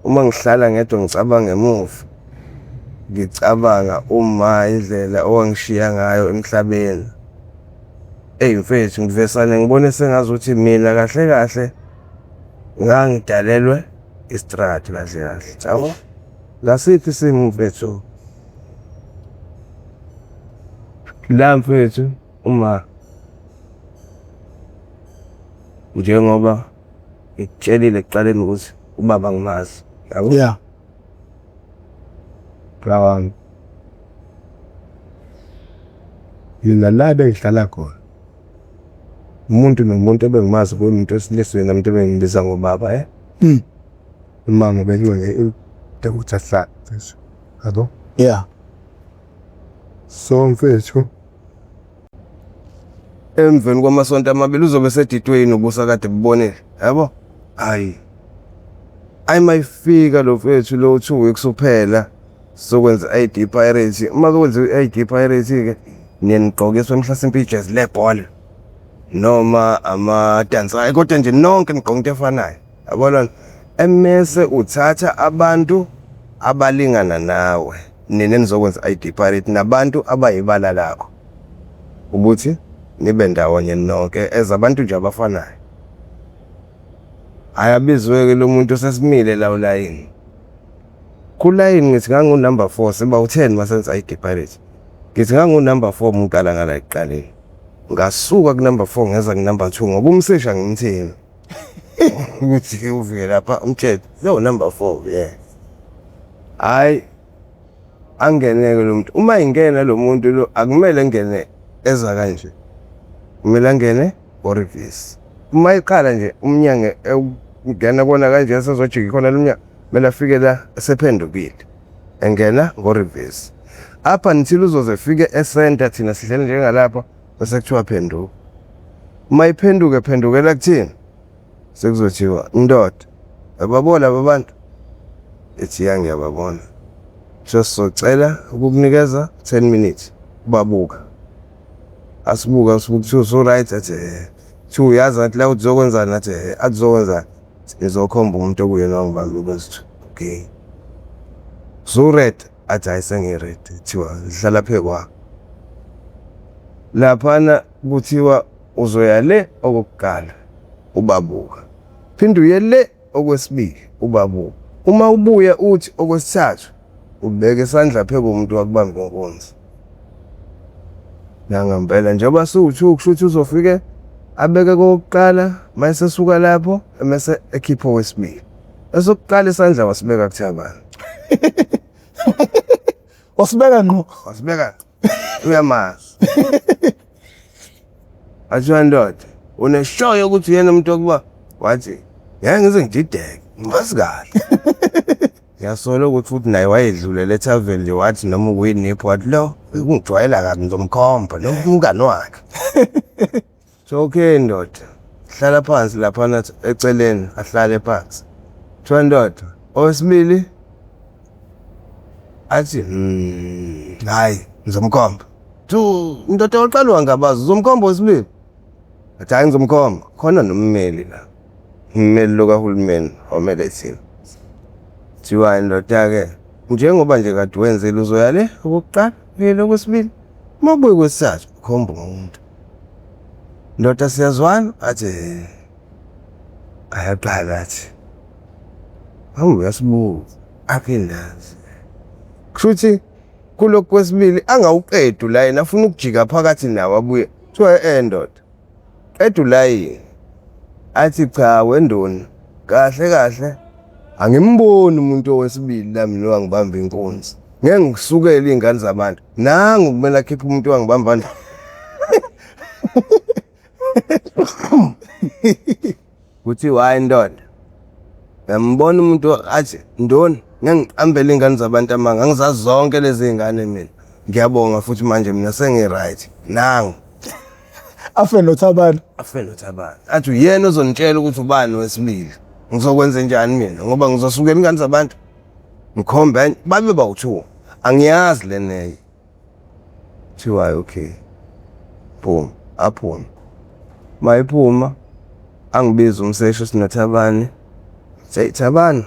uma ngihlala ngedwa ngicabanga ngemuva, ngicabanga uma indlela owangishiya ngayo emhlabeni. Mfethu ngivesane ngibone sengazuthi mina kahle kahle ngangidalelwe istrati kahle kahle. Yabo? Ngasiphi isimo mfethu? La mfethu uma njengoba ngikutshelile ekuqaleni ukuthi ubaba ngimazi. Yabo? Yeah. Brawami. Yina la bengihlala khona. Umuntu nomuntu ebengimazi kumuntu wesilisa namuntu ebengibiza ngobaba Uma ngabe ngeke ukuthatha mfethu. Yabo? Yeah. So mfethu emveni kwamasonto amabili uzobe sedidweni ubusa kade bubonile. Yabo? Hayi mayifika lo mfethu lo 2 weeks uphela sokwenza ID pirate. Uma kwenza ID pirate ke niyengqokiswa mhlasimpe ijezi lebhola noma amadansa kodwa nje nonke nigqoka into efanayo. Yabona emese uthatha abantu abalingana nawe nina nizokwenza ID pirate nabantu abayibala lakho ukuthi nibe ndawonye nonke ezabantu nje abafanayo. Ayabizwe ke lo muntu sesimile la ulayini. Kulayini ngithi ngangu number 4 siba u10 masenza ID pirate. Ngithi ngangu number 4 ngqala ngala eqaleni. Ngasuka ku number 4 ngeza ku number 2 ngoba umsesha ngimthini. Ukuthi uvike lapha umthetho lo number 4 yeah. Hayi angeneke lo muntu. Uma ingena lo muntu lo akumele ngene eza kanje. Kumele ngene orifice. Uma iqala nje umnyango ngena kona kanje sezojika khona lumnyango mela afike la esephendukile. Engena ngorifice. Apha nithile uzoze fike esenta thina sihlele njengalapha bese kuthiwa phenduka. Uma iphenduke phendukela kuthini? Sekuzothiwa indoda. Ababona abantu. Ethi ngiyababona. Socela ukukunikeza 10 minutes babuka. Asibuka ukuthi so right athi thu uyazi athi la uzokwenza nathi azokwenza izokhomba umuntu okuyena ngibamba ubesithu. Okay. So red athi ayisengired thiwa dlala phekwa. Laphana kuthiwa uzoya le okokuqala ubabuka. Phinda uye le okwesibili ubabuka. Uma ubuya uthi okwesithathu ubeke isandla pheko umuntu wakubamba inkonzo. Ngangempela njengoba suwu kushuthi uzofike abeke kokuqala mase suka lapho emase ekhipha wesibili. Esokuqala isandla wasibeka kuthabana. Wasibeka ngqo. Wasibeka uyamazi. Athi ndoda uneshoyo ukuthi yena umuntu okuba wathi ngeke ngize ngidideke ngibasikahle. Yasola ukuthi futhi naye wayedlule le tavern nje wathi noma uwinipho wathi lo ungijwayela kabi ngizomkhomba lo umngani wakhe. So okay ndoda hlala phansi lapha eceleni ahlale phansi. Kuthiwa ndoda owesibili athi hayi ngizomkhomba. Thu indoda oqalwa ngabazi uzomkhomba wesibili. Athi hayi ngizomkhomba khona nommeli la. Ummeli lo kahulumeni omele thina. Thiwa indoda ke njengoba nje kade wenzile uzoya le okokuqala phela okwesibili mabuye kwesithathu khomba umuntu. Ndoda siyazwana athi ayaqala athi hawu yasibuza aphindazi. Kushuthi kulokhu kwesibili angawuqedu la yena afuna ukujika phakathi nawe abuye kuthiwa ndoda qedu la yini athi cha wendoni kahle kahle angimboni umuntu owesibili la mina wangibamba inkonzo ngeke ngisukele izingane zabantu nangu kumele akhiphe umuntu wangibamba kuthi hayi ndoda ngiyambona umuntu athi ndoni ngeke ngiqambele izingane zabantu amanga angizazi zonke lezi zingane mina ngiyabonga futhi manje mina sengiright nangu afe noThabana athi uyena ozonitshela ukuthi ubani wesibili ngizokwenza njani mina ngoba ngizosukela izingane zabantu ngikhombe babe bawu2 angiyazi leneye thiwa okay boom aphuma mayiphuma angibiza umsesho sinoThabani say Thabani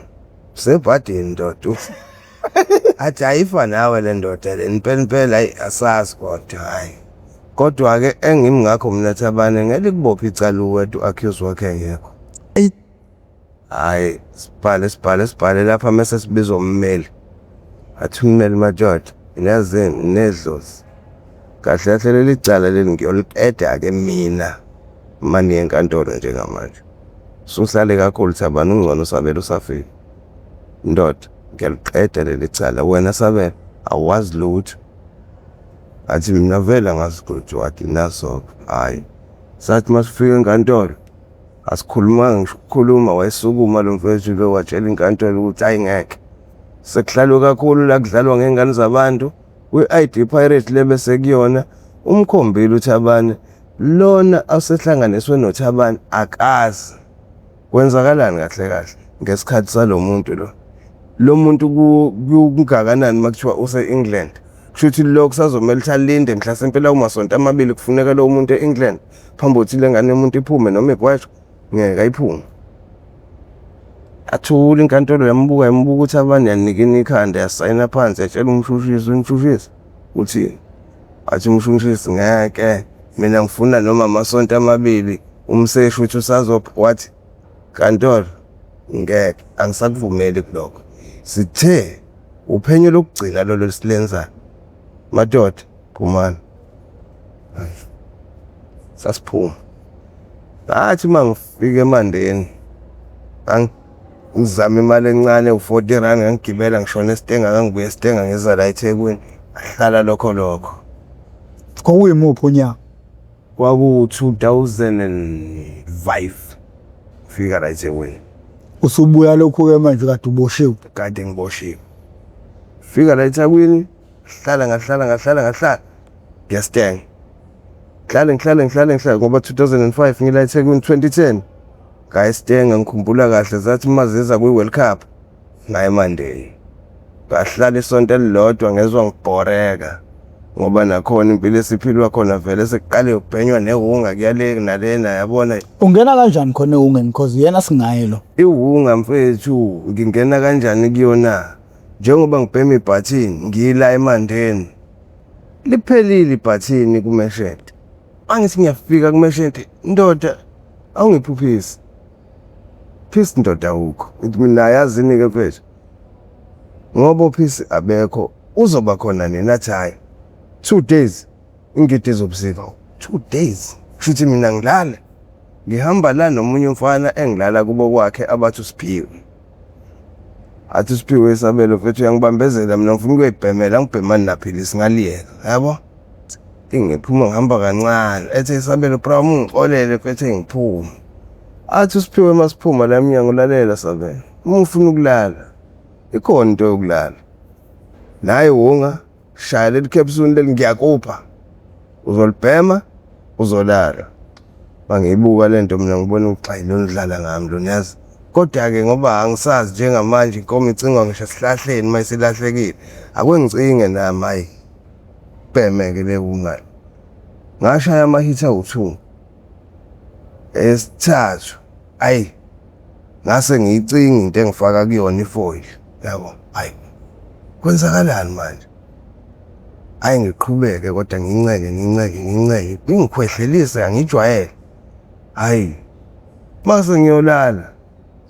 sebhadini ndoda athi ayifa nawe le ndoda le impela hayi asazi kodwa hayi kodwa ke engimi ngakho mina Thabane ngeke kubopha icala uwethu accuse wakhe ngekho hayi sibhale lapha mase sibizwa ummeli athi ummeli madoda niyazini nedlozi kahle kahle leli cala leli ngiyoliqeda ke mina manje enkantolo njengamanje suhlale kakhulu Thabane ungcono Sabelo usafile ndoda ngiyaliqeda leli cala wena Sabelo awazi lutho athi mina vele ngazigqoja wathi naso hayi sathi masifika enkantolo asikhulumanga ngisho ukukhuluma wayesukuma lo mfethu lo watshela inkantolo ukuthi ayingeke sekuhlalwe kakhulu la kudlalwa ngengane zabantu kwi-ID Pirate lebese kuyona umkhombile uThabane lona asehlanganiswe noThabane akazi kwenzakalani kahle kahle ngesikhathi salomuntu lo muntu kungakanani makuthiwa use-England kushuthi lokho sazomela usalinde mhlasimpe umasonto amabili kufuneka lo muntu e-England phambi kokuthi le ngane yomuntu iphume noma ibhweshwe ngeke ayiphume athula inkantolo yambuka ukuthi Thabane yanikini ikhanda yasayina phansi yatshela umshushisi uthi athi umshushisi ngeke mina ngifuna noma amasonto amabili umseshi uthi usazopha wathi kantolo ngeke angisakuvumeli kuloko sithe uphenyo lokugcina lolo silenza madoda phumana sasiphuma athi mangifika eMandeni ngizama imali encane u40 rand ngangigibela ngishona eStenga ngangibuya eStenga ngeza la eThekwini ahlala lokho kwakuyimuphi unyaka kwaku 2005 fika la eThekwini usubuya lokho ke manje kade uboshiwe kade ngiboshiwe fika la eThekwini ngahlala ngiyastenga ngihlale ngoba 2005 ngila eThekwini 2010 ngayistenga ngikhumbula kahle zathi maziza kwi-World Cup ngaye eMandeni ngahlala isonto elilodwa ngezwe ngibhoreka ngoba nakhona impilo esiphilwa khona vele sekuqale ubhenywa nehunga kuyale nalena yabona ungena kanjani khona ehungeni because yena singayelo ihunga mfethu ngingena kanjani kuyona njengoba ngibhema ibhathini ngila eMandeni liphelile ibhathini kumeshede angithi ngiyafika kumeshede ndoda awungiphuphisi phisi ndoda ukho mina yazini ke mfethu ngoba uphisi abekho uzoba khona nini athi hayi 2 days ingidi zobusika 2 days futhi mina ngilala ngihamba la nomunye umfana engilala kubo kwakhe abathi uSiphiwe athi uSiphiwe Sabelo mfethu uyangibambezela mina ngifuna ukuyibhemela ngibhemani naphilisi ngaliyeka yabo ingephuma ngihamba kancane ethi Sabelo bra ungixolele mfethu ngiphume athi uSiphiwe masiphuma la eminyango lalela Sabelo uma ufuna ukulala ikhona into yokulala naye wonga shaya leli capsule leli ngiyakupha uzolibhema uzolala bangiyibuka lento mina ngibona uxhayilo ndlala ngami lo niyazi kodwa ke ngoba angisazi njengamanje inkomo icingwa ngisho sihlahleni mayisilahlekile akwengicinge nami hayi bhemeke le wungani ngashaya amahitha u2 esithathu ayi ngase ngiyicinga into engifaka kuyona ifoil yabo hayi kwenzakalani manje ayi ngiqhubeke kodwa nginceke ngikhwehlelise angijwayele hayi mase ngiyolala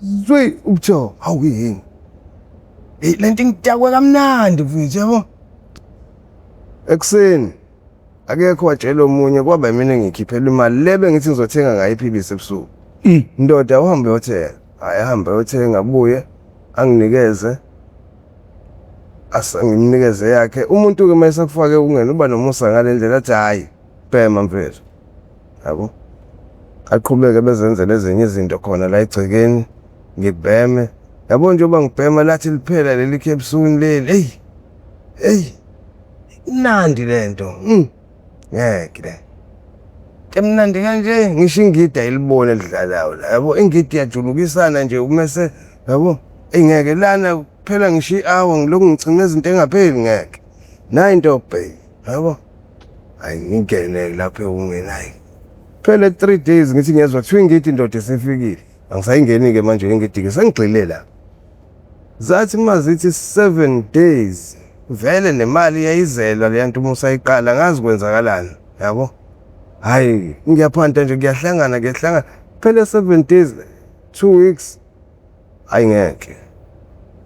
zwe utho hawu yini lento ngidakwe kamnandi mfethu yabo ekseni akekho watshela omunye kwaba mina ngikhiphela imali lebe ngithi ngizothenga ngayo iphilisi ebusuku ndoda uhambe hotel hayi hamba yothenga abuye anginikeze asangimnikeze yakhe umuntu ke mase kufake ungena uba nomusa ngalendlela athi hayi bhema mfethu yabo aqhubeke bezenzele ezinye izinto khona la egcekeni ngibheme yabo njengoba ngibhema lathi liphela leli capsule leli hey nandi lento ngeke le emnandi kanje ngisho ingidi ayilibone lidlalayo la yabo ingidi yajulukisana nje umese yabo engeke lana kuphela ngisho i-hour ngiloku ngicina izinto engapheli ngeke nayi into yokubheka yabo hayi ngingene lapho ungenayi phela 3 days ngithi ngiyezwa kuthiwa ingidi indoda esifikile angisayingeni ke manje ingidi ke sengigxile la zathi mazithi 7 days vele nemali yayizelwa le nto musayiqala ngazi kwenzakalani yabo. Hayi ngiyaphanda nje kuyahlangana phela 7 days 2 weeks ayingeke.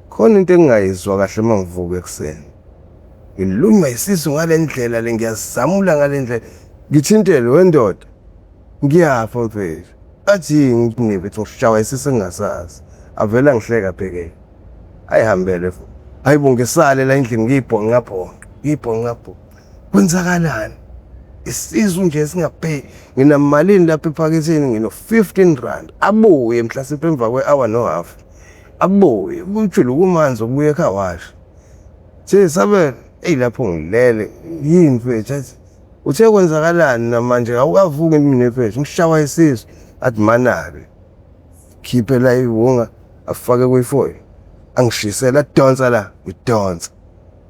Khona into engayizwa kahle mangivuka ekseni. Ngilunywa isisu ngalendlela le ngiyazamula ngalendlela. Ngithintele wendoda. Ngiyafa mfethu. Athi nginibe ushawa isisu engasazi. Avela ngihleka bheke. Ayihambele futhi. Hayibo ngisale la endlini ngibhonga. Kwenzakalani? Isizu nje singaphe. Nginamalini lapha ephaketheni ngino 15 rand. Abuye mhlasimpe emva kwe-hour no half. Abuye kumjulu kumanzi ubuye ekhawasha. Nje sabe lapho ngilele yini mfethu athi uthe kwenzakalani namanje awukavuki mina mfethu ngishawa isisu athi manake khiphe la iwunga afake kwi-foil angishisela donsa la ngidonsa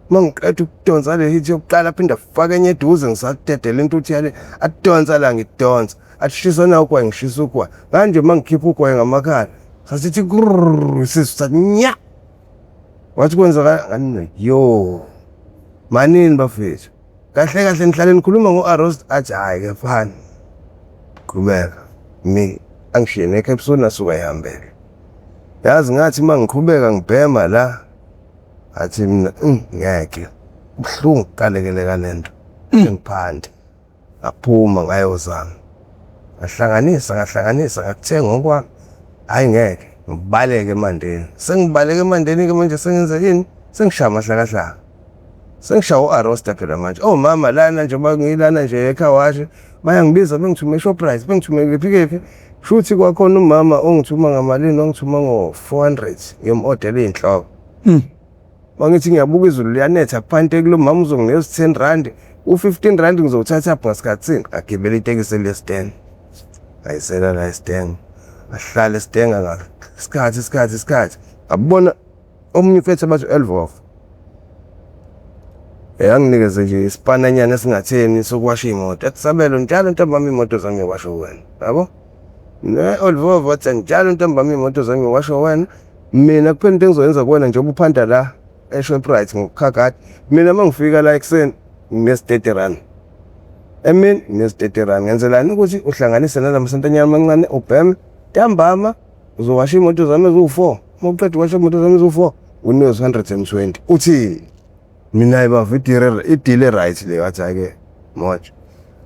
mangiqeda ukudonsa le hit yokuqala aphinda afake enye eduze ngisatedela into uthi yale adonsa la ngidonsa ashisa nawo kwa ngishisa ukwa manje mangikhipha ukwa ngamakhala sasithi isisu sathi nya wathi kwenzakala ngani yo manini bafethu kahle nihlale nikhuluma ngo-Arost athi hayi ke fana qhubeka mi angishiye necapsule nasuka ihambele yazi ngathi mangiqhubeka ngibhema la athi mina ngeke ubhlungu kalekeleka lento ngiphande aphuma ngayozama ngahlanganisa ngakuthenga ngokwami hayi ngeke ngibaleke emandeni sengibaleke emandeni ke manje sengenza yini sengishaya amahlakahlaka sengishaya u-Arosta phela manje mama lana nje ngilana nje ekhawashe bayangibiza bengithume eShoprite bengithume kephi futhi kwakhona umama ongithuma ngamalini ongithuma ngo-400 ngiyom-order inhloko mangithi ngiyabuka izulu liyanetha phante kulo mama uzonginikeza 10 rand u-15 rand ngizowuthatha apha ngasikhathini agibele itekisi le-stand ayisela la e-stand ahlala eStenga isikhathi abona omunye mfethu bathi 12 anginikeze nje isipananyana esingatheni sokuwasha imoto akusabelo njalo ntambama imoto zami ngiwasha wena yabo ne-12 wathi njalo ntambama imoto zami ngiwasha wena mina kuphela into engizoyenza kuwena njengoba uphanda la eShoprite ngokukhakade mina mangifika la ekseni ngine-30 rand emini ngine-30 rand ngenzelani ukuthi uhlanganise nalamasentanyana amancane ubheme ntambama uzowasha imoto zami eziwu4 mawuqeda uwasha imoto zami eziwu4 unikeza 120 uthini mina ibava idile right le wathi ake moja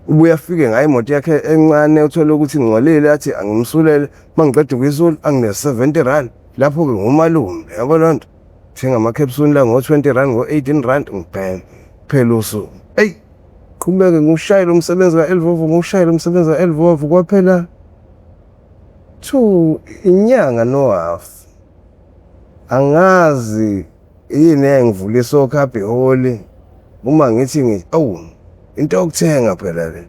ubuye afike ngayo imoto yakhe encane uthola ukuthi ngingcolile athi angimsulele mangiqeda ukuyisula angine 70 rand lapho ke ngomalume yabo lonto thenga ama-capsule la ngo-20 rand ngo-18 rand ngibheme phela usuku qhubeke ngushayela umsebenzi ka-Elvovo ngushayela umsebenzi ka-Elvovo kwaphela 2 inyanga no half angazi yini engivula isokhabhe holi uma ngithi into yokuthenga phela le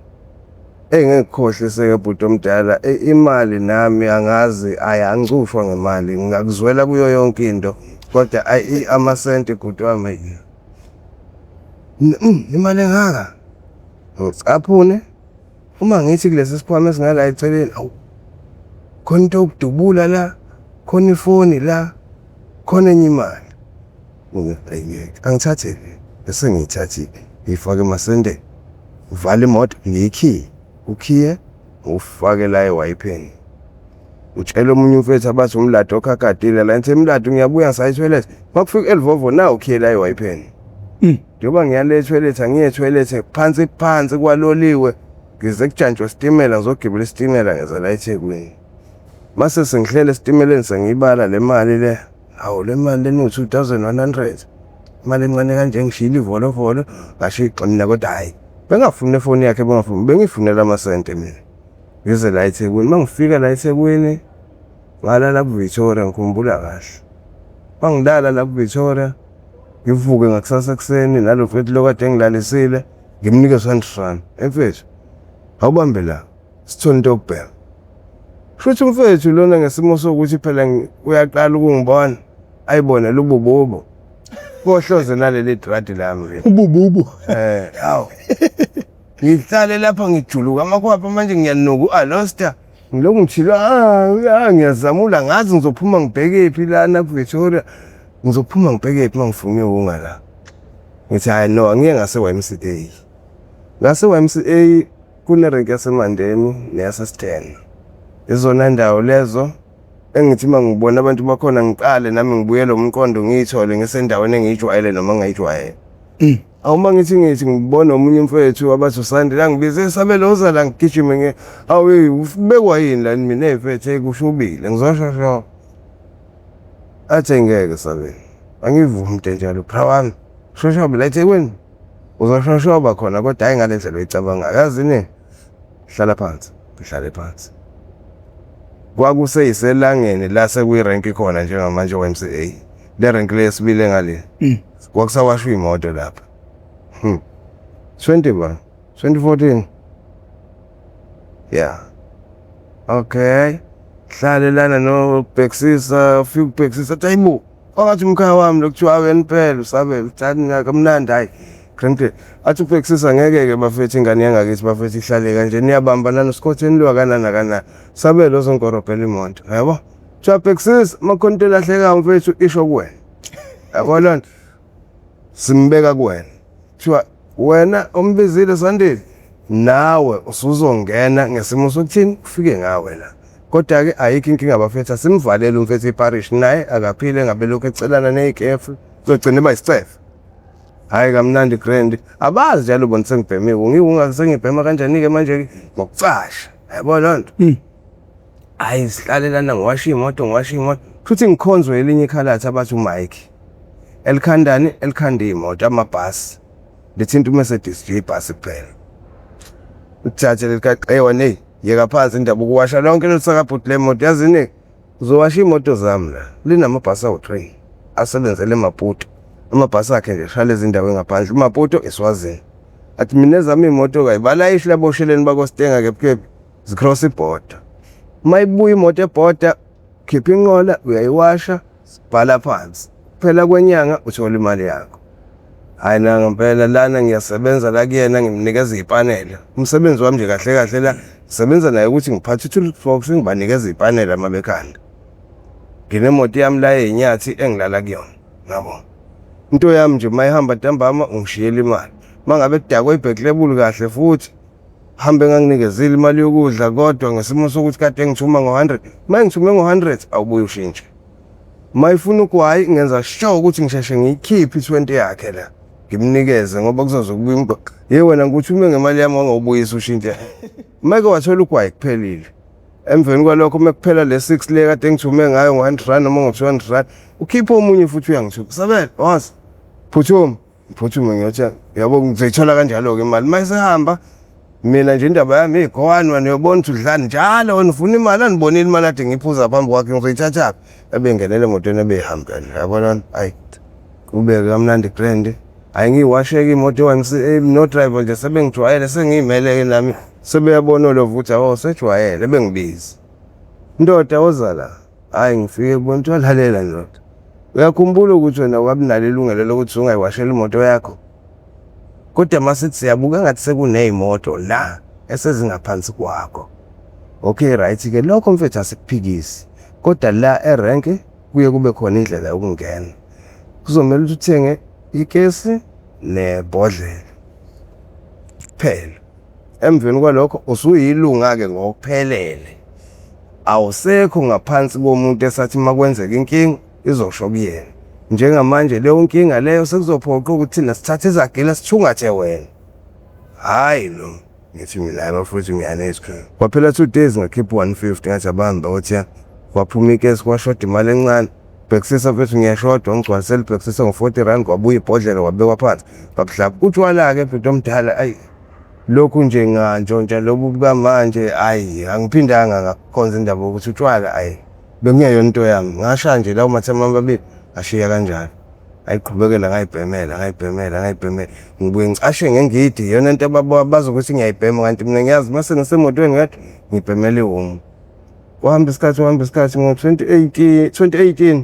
engekhohliseke bhuti omdala imali nami angazi angicufwa ngemali ngakuzwela kuyo yonke into kodwa amasenti bhuti wami imali engaka aphune uma ngithi kulesi sikhwama esingala eceleni khona into yokudubula la khona ifoni la khona enye imali angithathele bese ngiyithathile ngifake emasendeni uvala imoto ukhiye ufake la ewayipheni utshela omunye umfethu abathi umlado okhakadile la ngithi emlado ngiyabuya ngisayithoilet makufika eLvovo na ukhiye la ewayipheni njengoba ngiyale toilet angiye toilet phansi kwaloliwe ngize kujantshwa isitimela ngizogibela isitimela ngeza la eThekwini mase sengihlele esitimeleni sengibala le mali le le mali leni u2100 imali encane kanje ngishila ivolovolo ngashiqina kodwa hayi bengafuni nefoni yakhe bengifunela amasente mina ngize la eThekwini mangifika la eThekwini ngalala kuVictoria ngikhumbula kahle bangilala la kuVictoria ngivuke ngakusasa ekseni nalo mfethu lokade engilalisile ngimnikeza 100 rand emfethu awubambe la sithole into yokubheka futhi umfethu lona ngesimo sokuthi phela uyaqala ukungibona ayibona lubububo kohloze naleli dradi lami ubububu ngihlale lapha ngijuluka amakhwapha manje ngiyanuka u-Alosta ngiloko ngithilwa ngiyazamula ngazi ngizophuma ngibheke phi lana kuVictoria Ngizophuma ngibheke ephi mangifuna ihunga la. Ngithi hayi no angike ngase YMCA. Ngase YMCA kunerenki yaseMandeni neyase-10. Izona ndawo lezo engithi mangibona abantu bakhona ngiqale nami ngibuyele umqondo ngiyithole ngisendaweni engiyijwayele noma ngayijwayele. Awuma ngithi ngibona omunye mfethu abathi uSandi la ngibize sabeloza la ngigijime awu ubekwa yini la mina efethe kushubile ngizoshosho. Athi ngeke sabe. Angivumi into enjalo bra wami. Shoshoba la eThekwini. Uzoshoshoba khona kodwa hayi ngale ndlela oyicabanga. Yazi ne? Hlala phansi, uhlale phansi. Kwakuseyiselangeni la sekuyirenki khona njengamanje YMCA. Le renki lesibile ngale. Kwakusawashwa imoto lapha. 2014. Yeah. Okay. Hlale lana no Bhexisa, ufika uBhexisa tayibo. Wathi umkhaya wami lokuthiwa awena phela usabe uthani kamnandi hayi. Grande. Athi uBhexisa ngeke bafethi ingane yangakithi bafethi ihlale kanje niyabambana noScotteni lwa kana. Sabelo zonkorobhela imoto. Yabo? Cha Bhexisa makhonto lahleka mfethu isho kuwena. Yabo lona. Simbeka kuwena. Kuthiwa wena umbizile Sandile nawe usuzongena ngesimo sokuthini ufike ngawe la. Kodwa ke ayikho inkinga abafethu simvalele umfethu eParish naye akaphile ngabe lokho ecelana nezikefu uzogcina bayisicefe. Hayi kamnandi grand abazi njalo bona sengibheme ngingungazengibhema kanjani ke manje ngokucasha yabo lonto. Hayi sihlale lana ngiwasha imoto futhi ngikhonzwe elinye ikhalathi abathi uMike elikhandani elikhanda imoto amabhasi lithinta uMercedes G bus kuphela. Uthathe likaqewa ne yeka phansi indaba ukuwasha lonke lokusakabhuti lemoto yazini uzowasha imoto zami la linamabhasi awu3 asebenzele eMaputo amabhasi akhe nje shale izindawo ngaphandle uMaputo eSwazini athi mina ezami imoto kayibalayishe labosheleni bakoStenga kephi zicross iborder mayibuya imoto eborder khipha inqola uyayiwasha sibhala phansi phela kwenyanga uthola imali yakho. Hayi na ngempela lana ngiyasebenza la kuyena ngimnikeza ipanela umsebenzi wami nje kahle la sebenza naye ukuthi ngiphathe toolbox ngibanikeza ipanela mabekhanda. Nginemoto yami la enyathi engilala kuyona yabo. Into yami nje mayihamba ntambama ungishiyela imali. Mangabe kudakwe ibhack label kahle futhi hambe nganginikeza imali yokudla kodwa ngesimo sokuthi kade ngithuma ngo100 mangithume ngo100 awubuye ushintshe. Mayifuna ukwayi ngenza sure ukuthi ngisheshe ngiyikhiphe i20 yakhe la. Ngimnikeze ngoba kuzozokubuya umgqo. Wena ngikuthume ngemali yami ngawubuyisa ushintshe. Make wathola ukwayi kuphelile. Emveni kwalokho mekuphela le6 le kade ngithume ngayo ngo100 noma ngo200 ukhipha omunye futhi uyangithuka. Sabela wazi. Phuthume ngiyothi yabo ngizoyithola kanjalo ke imali. Mayisehamba mina nje indaba yami igowani wena uyobona ukuthi udlani njalo wena ufuna imali anibonile imali ade ngiphuza phambi kwakhe ngizoyithatha ebengenele emotweni ebehambela yabona hayi kubeke kamnandi grand hayi ngiwasheke imoto YMCA no driver nje sebengijwayele sengiyimele nami sebeyabona lo vuthi awu sejwayele bengibizi ndoda ozala hayi ngifike kubona ukuthi walalela ndoda uyakhumbula ukuthi wena wabinalo ilungelo lokuthi ungayiwashela imoto yakho kodwa masithi siyabuka ngathi sekunezimoto la esezingaphansi kwakho. Okay right ke lokho mfethu asikuphikisi kodwa la erank kuye kube khona indlela yokungena kuzomela ukuthi uthenge ikesi nebhodlela phela emveni kwalokho usuyilunga ke ngokuphelele awusekho ngaphansi komuntu esathi makwenzeka inkinga izosho kuyena njengamanje leyo nkinga leyo sekuzophoqa ukuthi thina sithathe izagila sithungathe wena. Hayi lo ngithi mina abafuthi ngiyanezwe kwaphela 2 days ngakhipha 150 ngathi abamba othi kwaphuma ikesi kwashoda imali encane Bhexisa mfethu ngiyashoda ngigcwalisela Bhexisa ngo40 kwabuya ibhodlela wabekwa phansi babuhlapha utshwala ke mfethu omdala ayi lokhu nje ngantshontsha lobu bukamanje ayi angiphindanga ngakhonza indaba ukuthi utshwala ayi bekungeyona into yami ngasha nje lawo mathema amabili ashiya kanjalo ayiqhubekela ngayibhemela ngibuye ngicashe ngengidi yona into abazokuthi ngiyayibhema kanti mina ngiyazi mase ngisemotweni ngathi ngibhemele ihomo uhamba isikhathi ngo2018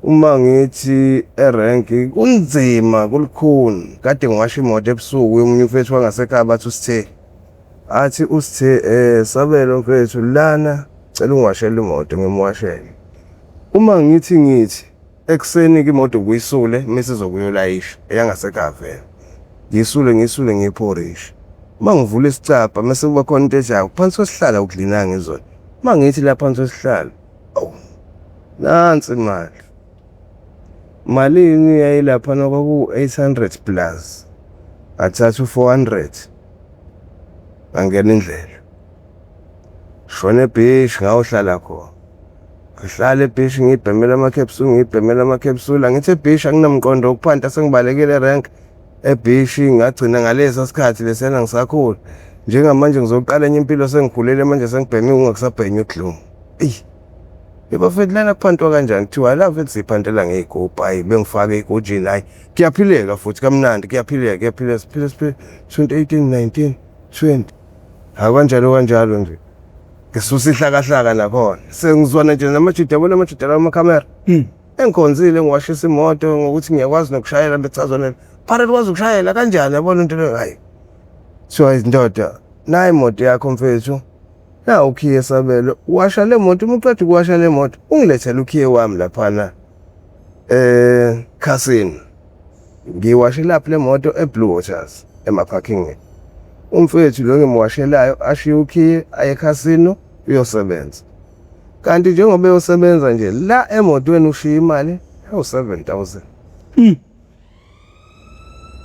uma ngithi erank kunzima kulukhuni kade ngiwasha imoto ebusuku umunye mfethu wangasekhaya bathi usithe athi usithe sabelo mfethu lana cela ungiwashele imoto ngimwashele uma ngithi Ekuseni imoto kuyisule mase zokuyolayisha eyangasekhaya vele. Ngiyisule ngiyiphorisha. Mangivula isicapha mase kuba khona into ejayo phansi kwesihlala ukudlina ngizona. Mangithi la phansi kwesihlala. Awu. Nansi imali. Malini yayilapha kwaku 800 plus. Athatha 400. Angena indlela. Shone eBhishi ngawuhlala khona. Ngihlala eBhishi ngibhemela ama-capsule angithi eBhishi anginamqondo wokuphanta sengibalekele rank eBhishi ngagcina ngalesa sikhathi lesena ngisakhula njengamanje ngizoqala enye impilo sengikhulele manje sengibheme ungakusabhenya udlungu bafethu lana kuphantwa kanjani kuthiwa la fethu siphantela ngey'gubhu hayi bengifake egojini hayi kuyaphileka futhi kamnandi kuyaphileka siphila 2018 19 20 kanjalo nje ngisusa ihlakahlaka nakhona sengizwana nje namajida yabona amajida lawo amakhamera engikhonzile ngiwashisa imoto ngokuthi ngiyakwazi nokushayela bechazonela phakathi kwazi ukushayela kanjani yabona into leyo hayi so indoda nayi imoto yakho mfethu na ukhiye sabelo washa le moto umuqeda ukuwasha le moto ungilethele ukhiye wami laphana Casino ngiwashe lapha le moto eBlue Waters emaparking umfethu lo ngimwashelayo ashiya ukhiye aye Casino uyosebenza kanti njengoba eyosebenza nje la emotweni ushiya imali ewu-7,000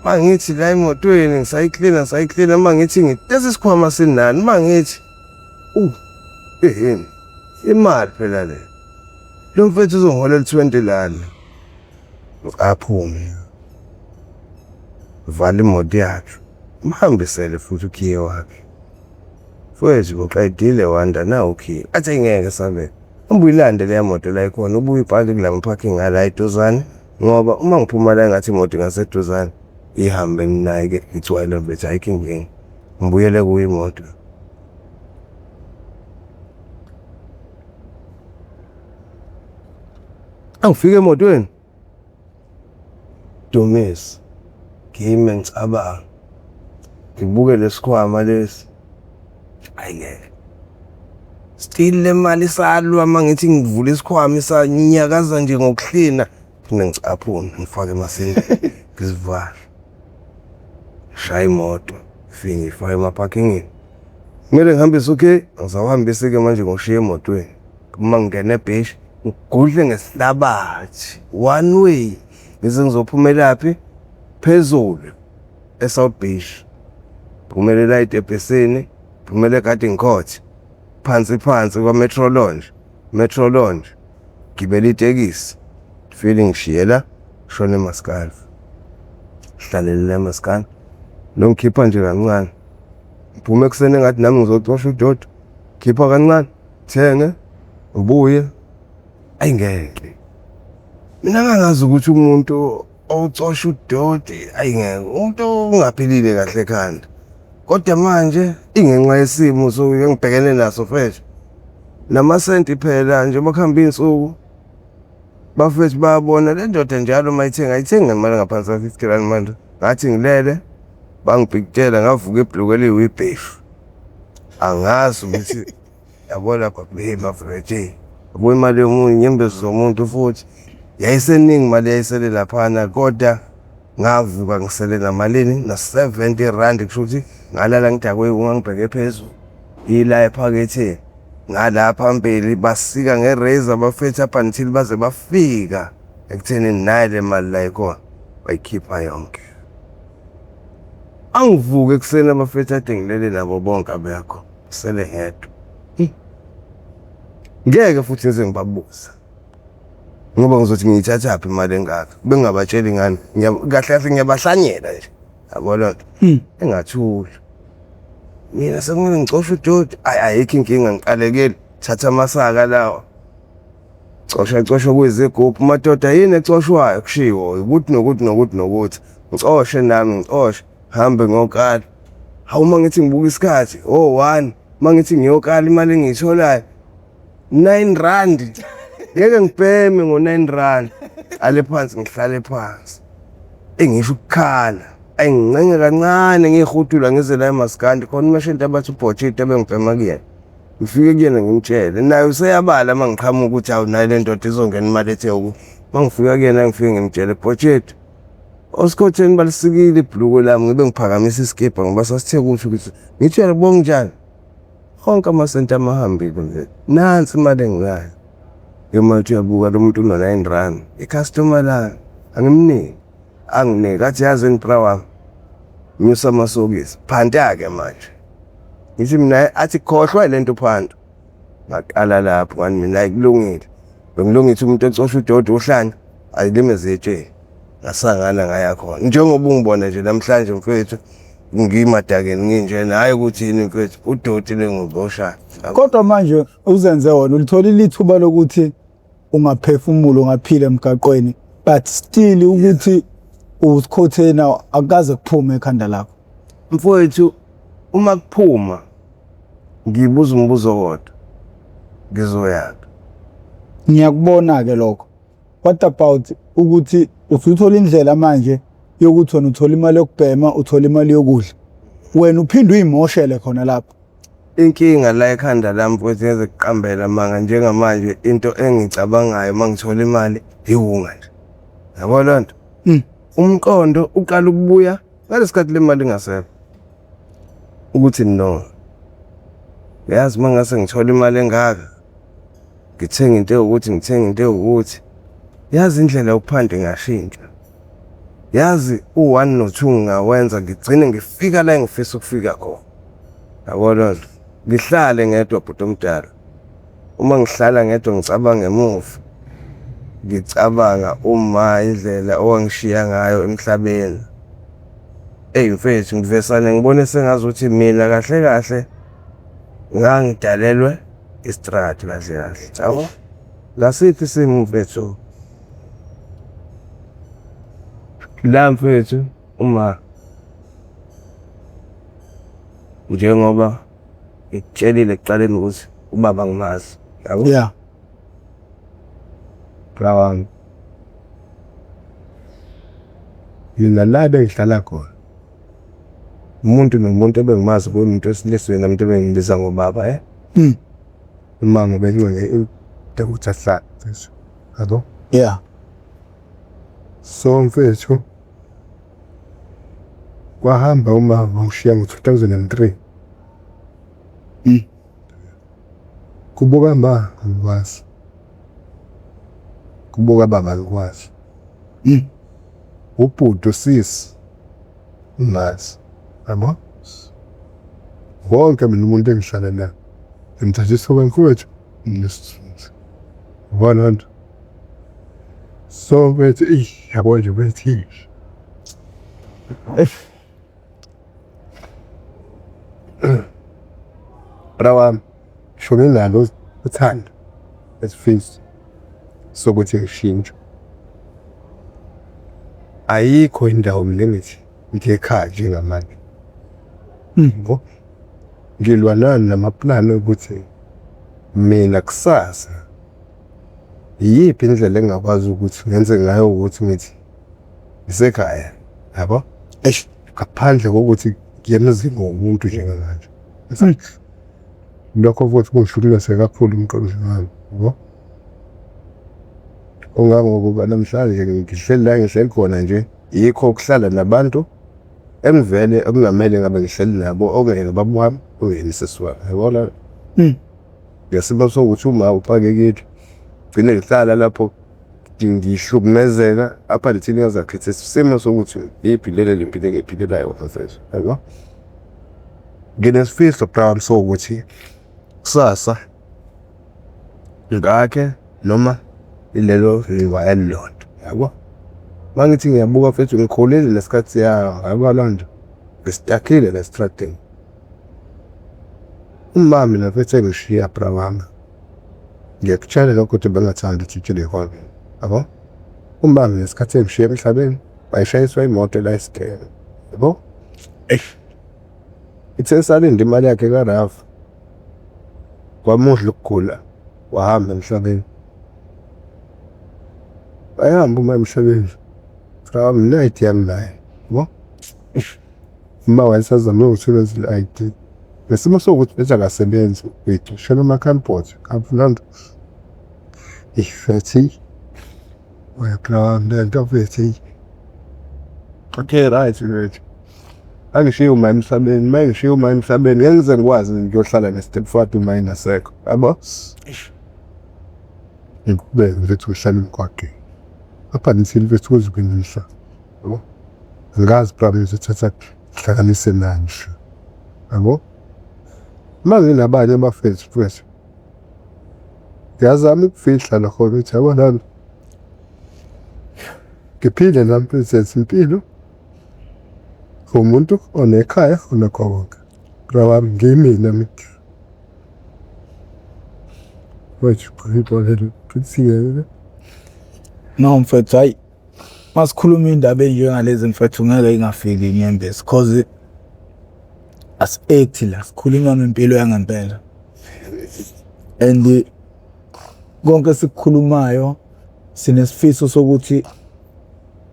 mangithi la emotweni ngisayiklina mangithi ngitesa isikhwama sinani mangithi imali phela le lo mfethu uzongiholela 20 lana aphume vala imoto yakhe mhambisele futhi ukhiye wakhe mfethu uqedile wanda na ukhiye athi ngeke sabe ubuyilande le moto la ikhona ubuye ibhali kula parking la eduzane ngoba uma ngiphuma la ngathi imoto ngaseduzane ihambe naye ke ithwala bethu ayikingeni ngibuyele kuye imoto angifike emotweni Dumis ngime ngicabanga ngibuke lesikhwama lesi ayingeke still le mali salwa mangithi ngivula isikhwama isanyakaza nje ngokuhlina ngicaphume ngifake emasini ngizivala shaya imoto ngifake emaparkingini kumele ngihambise okay ngizawuhambisa ke manje ngoshiya emotweni uma ngingena eBhishi ngigudle ngesihlabathi one way bese ngizophumela laphi phezulu eSouth Beach phumelela eTebhisini phumele eGarden Court phansi kwa Metro Lounge gibela itekisi feeling shiyela shona eMaskandi hlalele eMaskandi lo ngikhipha nje kancane ngiphume eksene ngathi nami ngizocosha uDodo khipha kancane thenge ubuye ayingeke mina ngangazi ukuthi umuntu ocosha uDodo ayingeke umuntu ungaphilile kahle ekhanda kodwa manje ingenxa yesimo so ngibhekene naso mfethu namasenti phela nje bakhamba insuku bafethu bayabona le ndoda njalo ayithenga imali ngaphansi ka 50 rand manje ngathi ngilele bangibhikitela ngavuka ebhlukwe eliwibhefu angazi ukuthi yabona kwabehema mfethu yabo imali yomunye inyembezi zomuntu futhi yayiseningi imali yayisele laphana kodwa ngavuka ngisele namalini na 70 rand kusho ukuthi ngalala ngidakwe ungangibheke phezulu ila ephakethe ngala phambili basika ngerazor bafethu up until baze bafika ekutheni nayi le mali la ikhona bayikhipha yonke angivuke ekuseni abafethu ade ngilele nabo bonke abekho sele hedwa ngeke futhi ngize ngibabuza ngoba ngizothi ngiyithatha phi imali engaka bengabatsheli ngani kahle kahle ngiyabahlanyela nje yabona engathuli mina sekumele ngicoshe uDodo ayikho inkinga ngiqalekele thatha amasaka lawo cosha kwezigubhu madoda yini ecoshwayo kushiwo ukuthi nokuthi ngicoshe nami ngicoshe hambe ngokala hawu mangithi ngibuka isikhathi 1 mangithi ngiyokala imali engiyitholayo 9 rand ngeke ngibheme ngo9 rand ale phansi ngihlale phansi engisho ukukhala ayingincenye kancane ngihudula ngize la eMaskandi khona umashenti abathi ubhotshiti abengibhema kuyena ngifike kuyena ngimtshele naye useyabala mangiqhamuka ukuthi awu nayo le ndoda izongena imali ethe mangifika kuyena ngifike ngimtshele Botchet osikhotheni balisikile ibhluku lami ngibe ngiphakamisa iskipha ngoba sasithe kusho ukuthi ngitshela bonke njani konke amasenti amahambile nje nansi imali enginayo ngemathi uyabuka lo muntu uno-9 icustomer la anginike athi yazini bra wami nyusa amasokisi phanda-ke manje ngithi mina athi khohlwa lento phanda ngaqala lapho ngani mina ayikulungile bengilungithe umuntu ecosha uDodo uhlanya ayilimeze etsheni ngasangana ngaya khona njengoba ungibona nje namhlanje mfethu ngiyimadakeni nginjena hayi ukuthi yini mfethu uDoti lengizoshaya Kodwa manje uzenze wona ulitholile ithuba lokuthi ungaphefumula ungaphila emgaqweni but still ukuthi usikhothena akukaze kuphume ekhanda lakho. mfowethu uma kuphuma ngibuza umbuzo kodwa ngizoyaka. Ngiyakubona ke lokho. What about ukuthi usuthola indlela manje yokuthi wena uthola imali yokubhema uthola imali yokudla. Wena uphinde uyimoshele khona lapho. Inkinga la ekhanda lami mfowethu ngeze kuqambela manga njengamanje into engicabangayo mangithola imali iwunga nje. Yabo lonto? Umqondo uqala ukubuya ngalesikhathi le mali ingasekho. Ukuthi no. Yazi mangase ngithola imali engaka. Ngithenga into ukuthi yazi indlela yokuphanda ngashintsha. Yazi u1 no2 ngawenza ngigcine ngifika la engifisa ukufika khona. Yabo lonto? Ngihlale ngedwa bhuti omdala. Uma ngihlala ngedwa ngicabanga emuva. Ngicabanga uma indlela owangishiya ngayo emhlabeni. Mfethu ngivesane ngibone sengazuthi mina kahle ngangidalelwe istrati kahle. Yabo? Lasithi isimo mfethu. La mfethu uma njengoba ngitshelile ekuqaleni ukuthi ubaba ngimazi. Yabo? Yeah. Brawang. Yina la bengihlala khona. Umuntu nomuntu ebengimazi kumuntu esilisweni namuntu ebengibiza ngobaba Mama bengwe into uthatha. Yabo? Yeah. So mfethu kwahamba uma ngishiya ngo2003. Kubuka mba ngikwazi. Kubuka baba ngikwazi. Ubhudo sis. Nice. Yabo? Wonke mina umuntu engihlala naye. Ngimthathisa kwemfowethu. Yabona. So mfethu yabo nje bethi. Brawam shone nalo uthanda esifisi sokuthi ngishintshe. Ayikho indawo mina ngithi ngikhaya njengamanje. Ngo ngilwana namaplani ukuthi mina kusasa yiphi indlela engakwazi ukuthi ngenze ngayo ukuthi ngithi isekhaya. Yabo? Ngaphandle kokuthi ngiyemzini ngomuntu njengamanje. Lokho futhi kungihlukile kakhulu umqondo wami. Yabo? Ongangokuba namhlanje ngihleli la ngihleli khona nje yikho ukuhlala nabantu emvele okungamele ngabe ngihleli nabo okungena baba wami oyini sesiwami. Yabona? Ngesimo sokuthi uma uphake kithi gcine ngihlala lapho ngihlukumezeka apha lithini ngazakhethe isimo sokuthi iphilele lempilo engiphileyo mfethu. Yabo? Nginesifiso brawam sokuthi kusasa ngakhe noma ilelo riwa elilodwa. Yabo? Mangithi ngiyabuka mfethu ngikhulile lesikhathi yabo lonto ngistakile la strateni. Uma mina mfethu ngishiya brawami ngiyakutshela lokho ukuthi bengathanda ukutshela khona. Yabo? Uma mina lesikhathi ngishiya emhlabeni bayishayiswa imoto la isikele. Yabo? Ithe salinde imali yakhe kaRafa. Kwamudla ukugula wahamba emhlabeni. Bayihamba uma emhlabeni. From night yami naye. Yabo? Uma wayesazama ukuthola izinto besimo sokuthi bese akasebenzi uyixoshela emakhampoti kaMfulando. Ifethi lento mfethu. Okay right mfethu. Angishiya uma emhlabeni, mangishiya uma emhlabeni ngenze ngikwazi ngiyohlala ne-stepfather uma ingasekho. Yabo? Ngikubeke mfethu uhlala emgwaqeni. Apha nithini mfethu uzibindisa. Yabo? Ngazi promise uthatha hlanganise nani. Yabo? Manje nabanye abafethu mfethu. Ngiyazama ukufihla lokho ukuthi yabo nani. Ngiphile nami mfethu impilo. Umuntu onekhaya onakho konke. Brawami ngimina mina. Wathi khulipolelo phithiyele. No mfethu hayi masikhuluma indaba enjengalezi mfethu ngeke ingafiki inyembezi cause as-act la sikhuluma ngempilo yangempela and konke sikukhulumayo sinesifiso sokuthi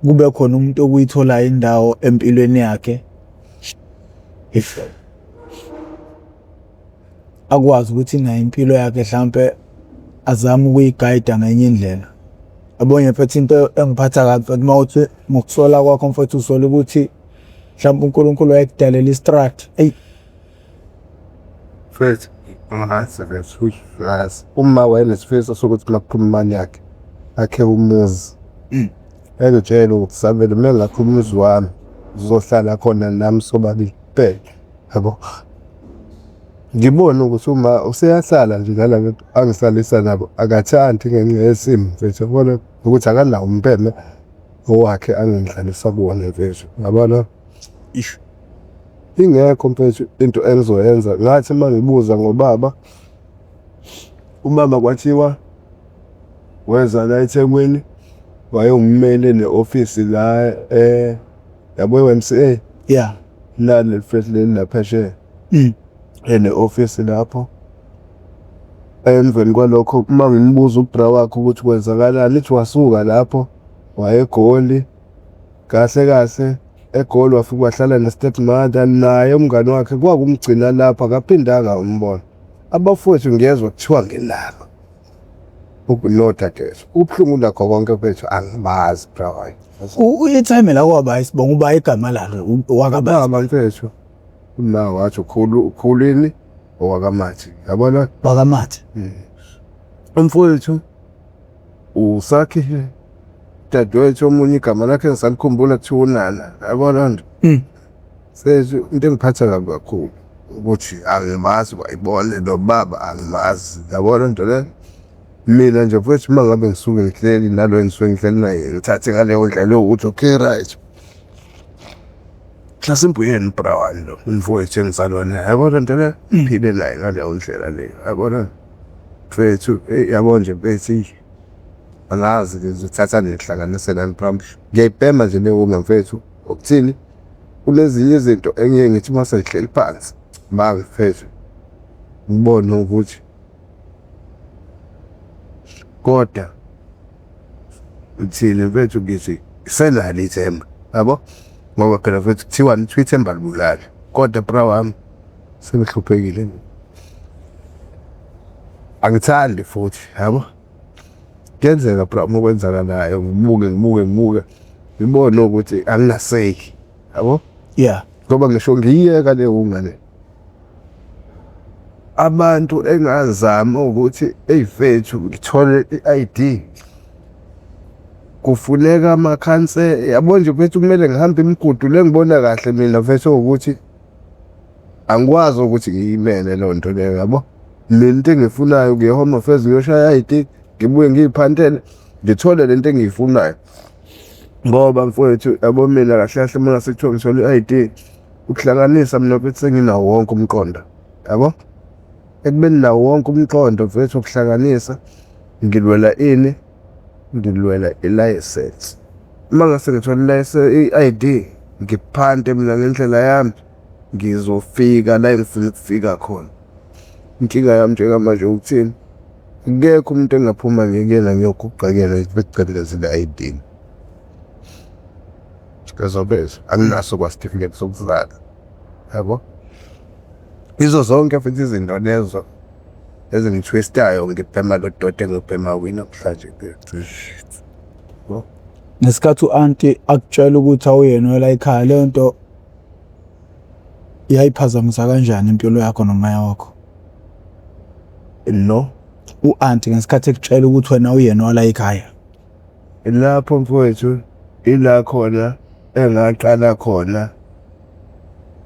kube khona umuntu okuyithola indawo empilweni yakhe if akwazi ukuthi nayo impilo yakhe mhlambe azama ukuyiguide ngenye indlela. Abonye mfethu into engiphatha kabi mfethu mawuthi ngokusola kwakho mfethu usola ukuthi mhlawumbe uNkulunkulu wayekudalela istrat. Mfethu uma wayenesifiso sokuthi makuphuma imali yakhe akhe umuzi. Engitshela ukuthi sabele mina ngakho umuzi wami uzohlala khona nami sobabili kuphela. Yabo? Ngibona ukuthi uma useyahlala nje nala angisalisa nabo akathandi ngenxa yesimo mfethu ubona ukuthi akanawo umpeme owakhe angidlalisa kuwona mfethu. Yabona? Ingekho mfethu into engizoyenza ngathi mangibuza ngobaba umama kwathiwa weza la eThekwini wayeummeli ne-office la yabo MCA Yeah. nale mfethu laphesheya. Ene-office lapho. Emveni kwalokho uma ngimbuza ubra wakhe ukuthi kwenzakalani lithi wasuka lapho wayegoli kahle kahle egoli wafika wahlala ne-stepmother naye umngane wakhe kwakumgcina lapha akaphindanga umbona. Abafowethu ngiyezwa kuthiwa ngelapha ukunoda ke ubhlungu lakho konke mfethu angibazi bra wayi. Uyithime la kwaba isibonga uba igama lakhe wakababa mfethu uma wathi ukhulini owakamathi yabona wakamathi. Umfowethu usakhe dadewethu omunye igama lakhe ngisalikhumbula kuthiwa uNana yabona nje. Sezwe into engiphatha kabi kakhulu ukuthi angimazi wayibone lo baba angimazi yabona nje le mina nje mfethu mangabe ngisuke ngihleli nalo engisuke ngihleli naye ngithathe ngaleyo ndlela ukuthi okay right hlasimbuyeni bra wami lo umfowethu engizalwana yabona nje le phile naye ngaleyo ndlela leyo yabona mfethu yabona nje mfethu angazi ngizothatha nehlanganise nani phambi ngiyayibhema nje leyo mfethu ukuthini kunezinye izinto engiye ngithi mase ngihleli phansi mfethu ngibone ukuthi kodwa uthini mfethu ngithi senalo ithemba yabo ngoba phela mfethu kuthiwa ithemba libulala kodwa bra wami semihluphekile angithandi futhi yabo kuyenzeka bra uma kwenzakalayo ngibuke ngibone ukuthi anginaseki yabo. Yeah. Ngoba ngisho ngiyeka le ungane abantu engazama ukuthi eyifethu ngithole i-ID kufuneka amakhanse yabo nje mfethu kumele ngihambe imigudu lengibona kahle mina mfethu ukuthi angikwazi ukuthi ngiyimele lo nto leyo yabo. Lento engifunayo ngiye-Home Affairs ngiyoshaya i-ID ngibuye ngiyiphanthele ngithole lento engiyifunayo ngoba mfowethu yabo mina kahle kahle mina sekuthiwa ngithole i-ID ukuhlanganisa mina mfethu senginawo wonke umqondo yabo. Ekubeni nawo wonke umqondo mfethu ukuhlanganisa ngilwela ini ngilwela i-license. Uma ngase ngithole i-ID ngiphante mina ngendlela yami ngizofika la engifuna ukufika khona. Inkinga yami njengamanje ukuthini ngekho umuntu engaphuma ngiyekela ngiyoguqakela becebeleze le-ID ngizobeza anginaso kwa-certificate sokuzala yabo. Izo zonke futhi izinto lezo ezingitwistayo ngibhema lo dodo engibhema wina namhlanje. Ngesikhathi u-anti akutshela ukuthi awuyena la ekhaya, leyo nto yayiphazamisa kanjani impilo yakho nomoya wakho? No, U-anti ngesikhathi ekutshela ukuthi wena uyena wala ekhaya, lapho mfowethu ila khona engaqala khona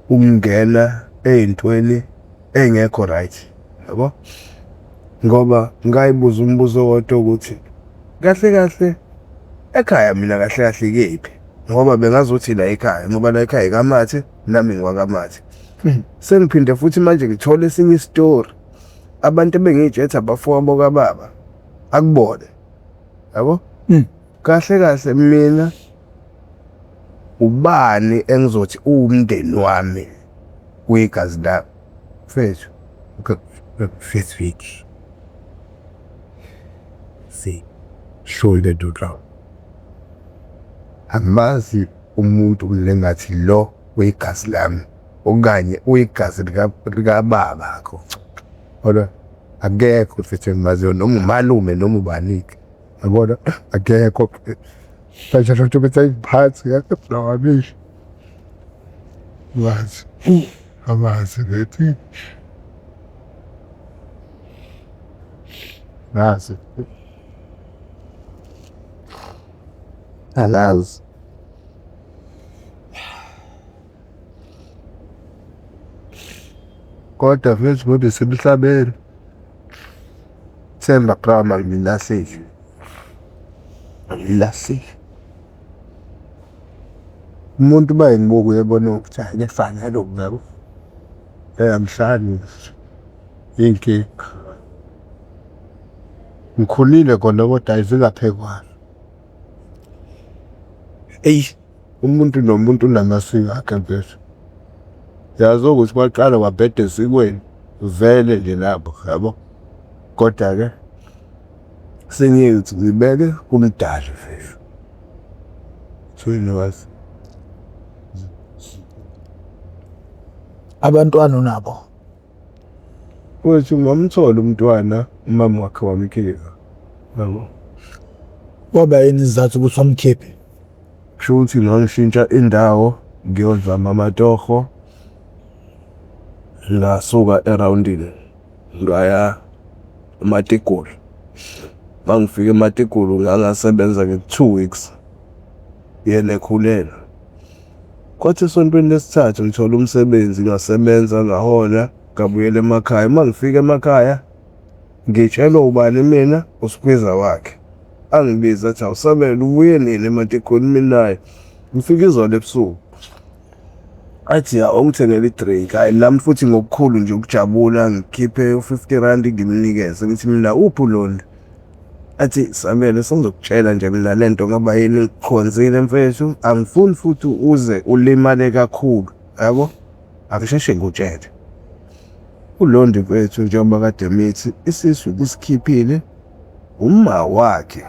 ukungena ey'ntweni engekho right, yabo? Ngoba ngayibuza umbuzo wodwa ukuthi kahle kahle ekhaya mina kahle kahle kephi, ngoba bengazuthi la ekhaya, ngoba la ekhaya kaMathi nami ngiwakaMathi. Sengiphinde futhi manje ngithole esinye isitori, abantu ebengiy'jetha abafowabo kababa akubone, yabo? Kahle kahle mina ubani engizothi uwumndeni wami wegazi lami mfethu first week si shoulder to ground, amazi umuntu lengathi lo wegazi lami okanye uyigazi likababakho, kodwa akekho mfethu engimaziyo, noma umalume noma ubanike, yabona, akekho. Manje nje bethe ngiphathi yakablawabishi amazi lethi nazi alazi kodwa mfethu ngoba semhlabeni Themba Brahma ngilahlile, umuntu bayingibuka uyabona ukuthi ayefana nalokhu ngabo amhlani inkinga. Ngikhulile khona kodwa ayizingaphekwana. Umuntu nomuntu unamasiko akhe mfethu. Yazi ukuthi baqala wabhede esikweni vele nje lapho, yabo? Kodwa ke sengiyothi ngibeke kumdali mfethu. Thuyini abantwana unabo? Wethu ngamthola umntwana umama wakhe wamkhipha, yabo? Kwaba yini izathu ukuthi wamkhiphe? Kusho ukuthi ngishintsha indawo ngiyozama amatoho, ngasuka eroundini ngaya eMatigulu. Mangifika eMatigulu ngangasebenza nge2 weeks yena ekhulela. Kwathi esontweni lesithathu ngithola umsebenzi, ngasebenza ngahola, ngabuyela emakhaya. Mangifika emakhaya ngitshelwa ubani mina, uSikhwiza wakhe. Angibiza athi awusabela ubuye nini eMatigulu mina. Ngifika izolo ebusuku. Athi ya ongithengela idrink, hayi nami futhi ngokukhulu nje ukujabula ngikhiphe u50 ngimnikeze, ngithi mina uphu lona. Athi Samele sengizokutshela nje mina lento ngaba yini ngikhonzile mfethu, angifuni futhi uze ulimale kakhulu, yabo? Akusheshe ngutshele. uLondi mfethu njengoba kade mithi isisu kusikhiphile uma wakhe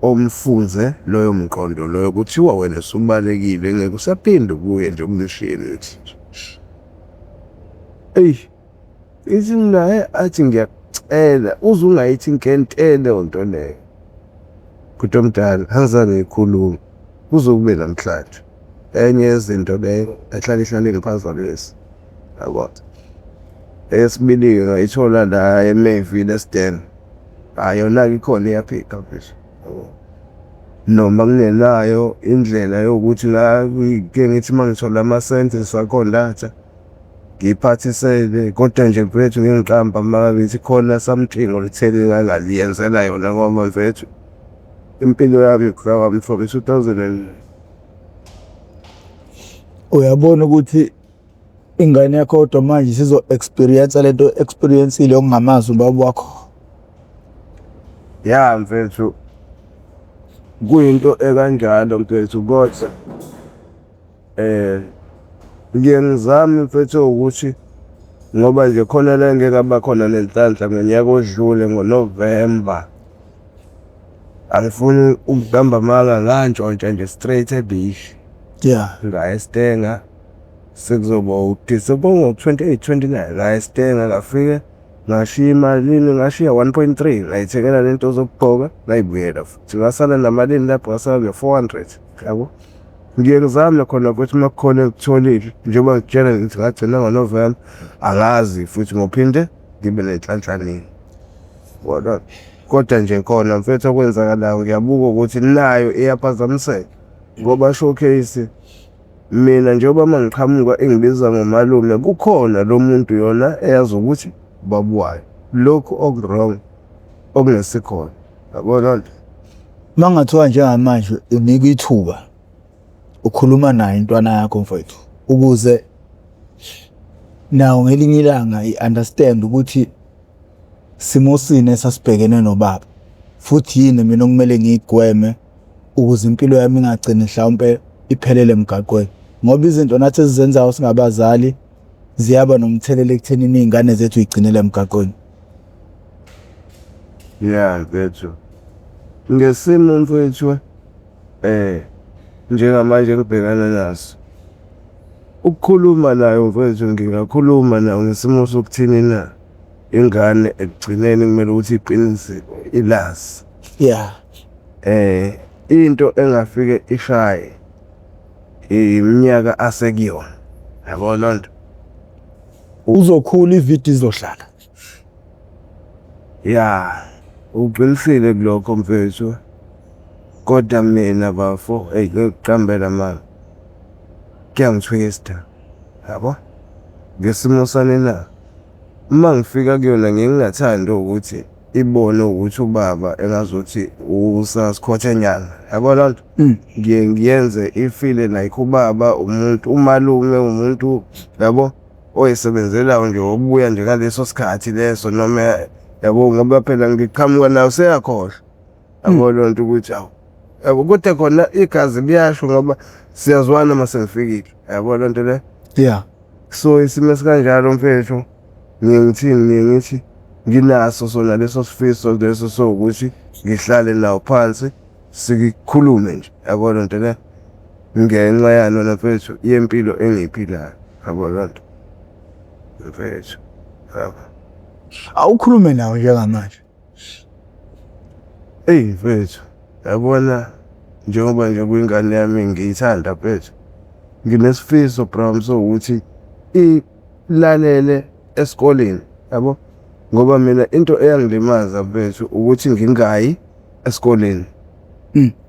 omfunze loyo mqondo loyo kuthiwa wena subalekile ngeke usaphinde kuye nje umlishini. Izinaye athi ngiyacela uzungayithi nkentele onto leyo. Kutomdala angizange ngikhuluma kuzokube namhlanje. Enye yezinto leyo ehlala ngiphazamisa. Yabo. Esibili ngayithola la eMayville eSten. Ayona ikhona iyaphika mfethu. Noma kungenayo indlela yokuthi la ke ngithi mangithola amasenti sakhona latha ngiphathisele, kodwa nje mfethu ngiqamba makabithi khona something olithele kangaliyenzela yona ngoba mfethu impilo yami ikhawami from 2000. Uyabona ukuthi ingane yakho kodwa manje sizo experience lento experience ile okungamazi ubaba wakho. Ya mfethu kuyinto ekanjalo mfethu, kodwa ngiyenzama mfethu ukuthi ngoba nje khona la ngeke abakhona nenhlanhla ngonyaka odlule ngoNovember. Angifuni ukugamba manga ngantshontsha nje straight eBeach. Yeah. La eStenga sekuzoba uDisemba ngo 28 29 la eStenga ngafike ngashiya imalini, ngashiya 1.3 ngayithengela lento zokugqoka ngayibuyela futhi ngasala namalini lapho, ngasala ne-400 yabo. Ngiye ngizame khona futhi uma kukhona engikutholile njengoba ngitshela ngithi ngagcina ngoNovember, angazi futhi ngophinde ngibe nenhlanhlanini bona. Kodwa nje khona mfethu okwenzakalayo ngiyabuka ukuthi nayo iyaphazamiseka ngoba showcase mina njengoba mangiqhamuka engibiza ngomalume, kukhona lo muntu yona eyazi ukuthi babuwayo lokhu oku-wrong okungesikhona, yabona nto. Mangathiwa njengamanje unika ithuba ukhuluma naye intwana yakho mfowethu ukuze nawo ngelinye ilanga i-understand ukuthi simo sine sasibhekene nobaba, futhi yini mina okumele ngiyigweme ukuze impilo yami ingagcini mhlawumpe iphelele emgaqweni, ngoba izinto nathi esizenzayo singabazali ziyaba nomthelelo ekuthenini iy'ngane zethu y'gcinele emgaqweni. Yeah mfethu, ngesimo mfethu njengamanje ngibhekana naso, ukukhuluma nayo mfethu ngingakhuluma nayo ngesimo sokuthini na ingane ekugcineni kumele ukuthi iqinise ilazi. Yeah. Into engafike ishaye iminyaka asekuyona, yabona nto. Uzokhula ividiyo izohlala. Yeah, uqinisile kulokho mfethu. Kodwa mina bafo ngikuqambela mama, kuyangithwista yabo ngesimo sane na. Uma ngifika kuyona ngingathanda ukuthi ibone ukuthi ubaba engazothi usasikhothenyana, yabona nto. Ngiye ngiyenze ifile like ubaba umuntu, umalume umuntu yabo oyisebenzelayo nje obuya nje ngaleso sikhathi leso, noma yabo ngoba phela ngiqhamuka nayo seyakhohlwa, yabona nto ukuthi awu yabo. Kodwa khona igazi liyasho ngoba siyazwana mase ngifikile, yabona nto le. Yeah. So isimo esikanjalo mfethu ngithi nginaso sona leso sifiso leso sokuthi ngihlale nawo phansi sikhulume nje, yabona nto le, ngenxa yano mfethu yempilo engiyiphilayo, yabona nto mfethu. Yabo Awukhulume nawe njengamanje. Mfethu yabona njengoba nje kuyingane yami ngiyithanda mfethu, nginesifiso bro sokuthi ilalele esikoleni, yabo. Ngoba mina into eyangilimaza mfethu ukuthi ngingayi esikoleni,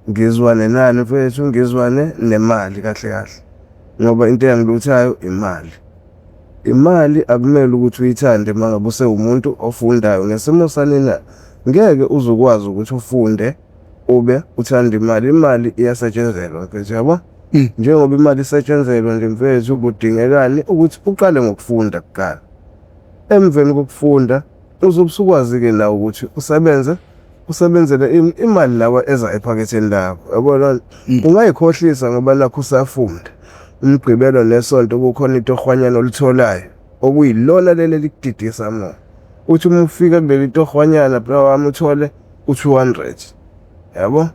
ngizwane nani mfethu, ngizwane nemali kahle kahle, ngoba into eyangiluthayo imali. Imali akumele ukuthi uyithande mangabe usewumuntu ofundayo. Ngesimo sanina ngeke uzokwazi ukuthi ufunde ube uthanda imali. Imali iyasetshenzelwa mfethu, yabo. Njengoba imali isetshenzelwa nje mfethu, kudingekani ukuthi uqale ngokufunda kuqala. Emveni kokufunda uzobusukwazi-ke nawe ukuthi usebenzele imali lawa eza ephaketheni lakho, yabona. Ungayikhohlisa ngoba lakho usafunda, umgqibelo nesonto kukhona into ohwanyana olitholayo okuyilona leli likudidisa mona. Uthi uma ufika kuleli torhwanyana bra wami uthole u200, yabo.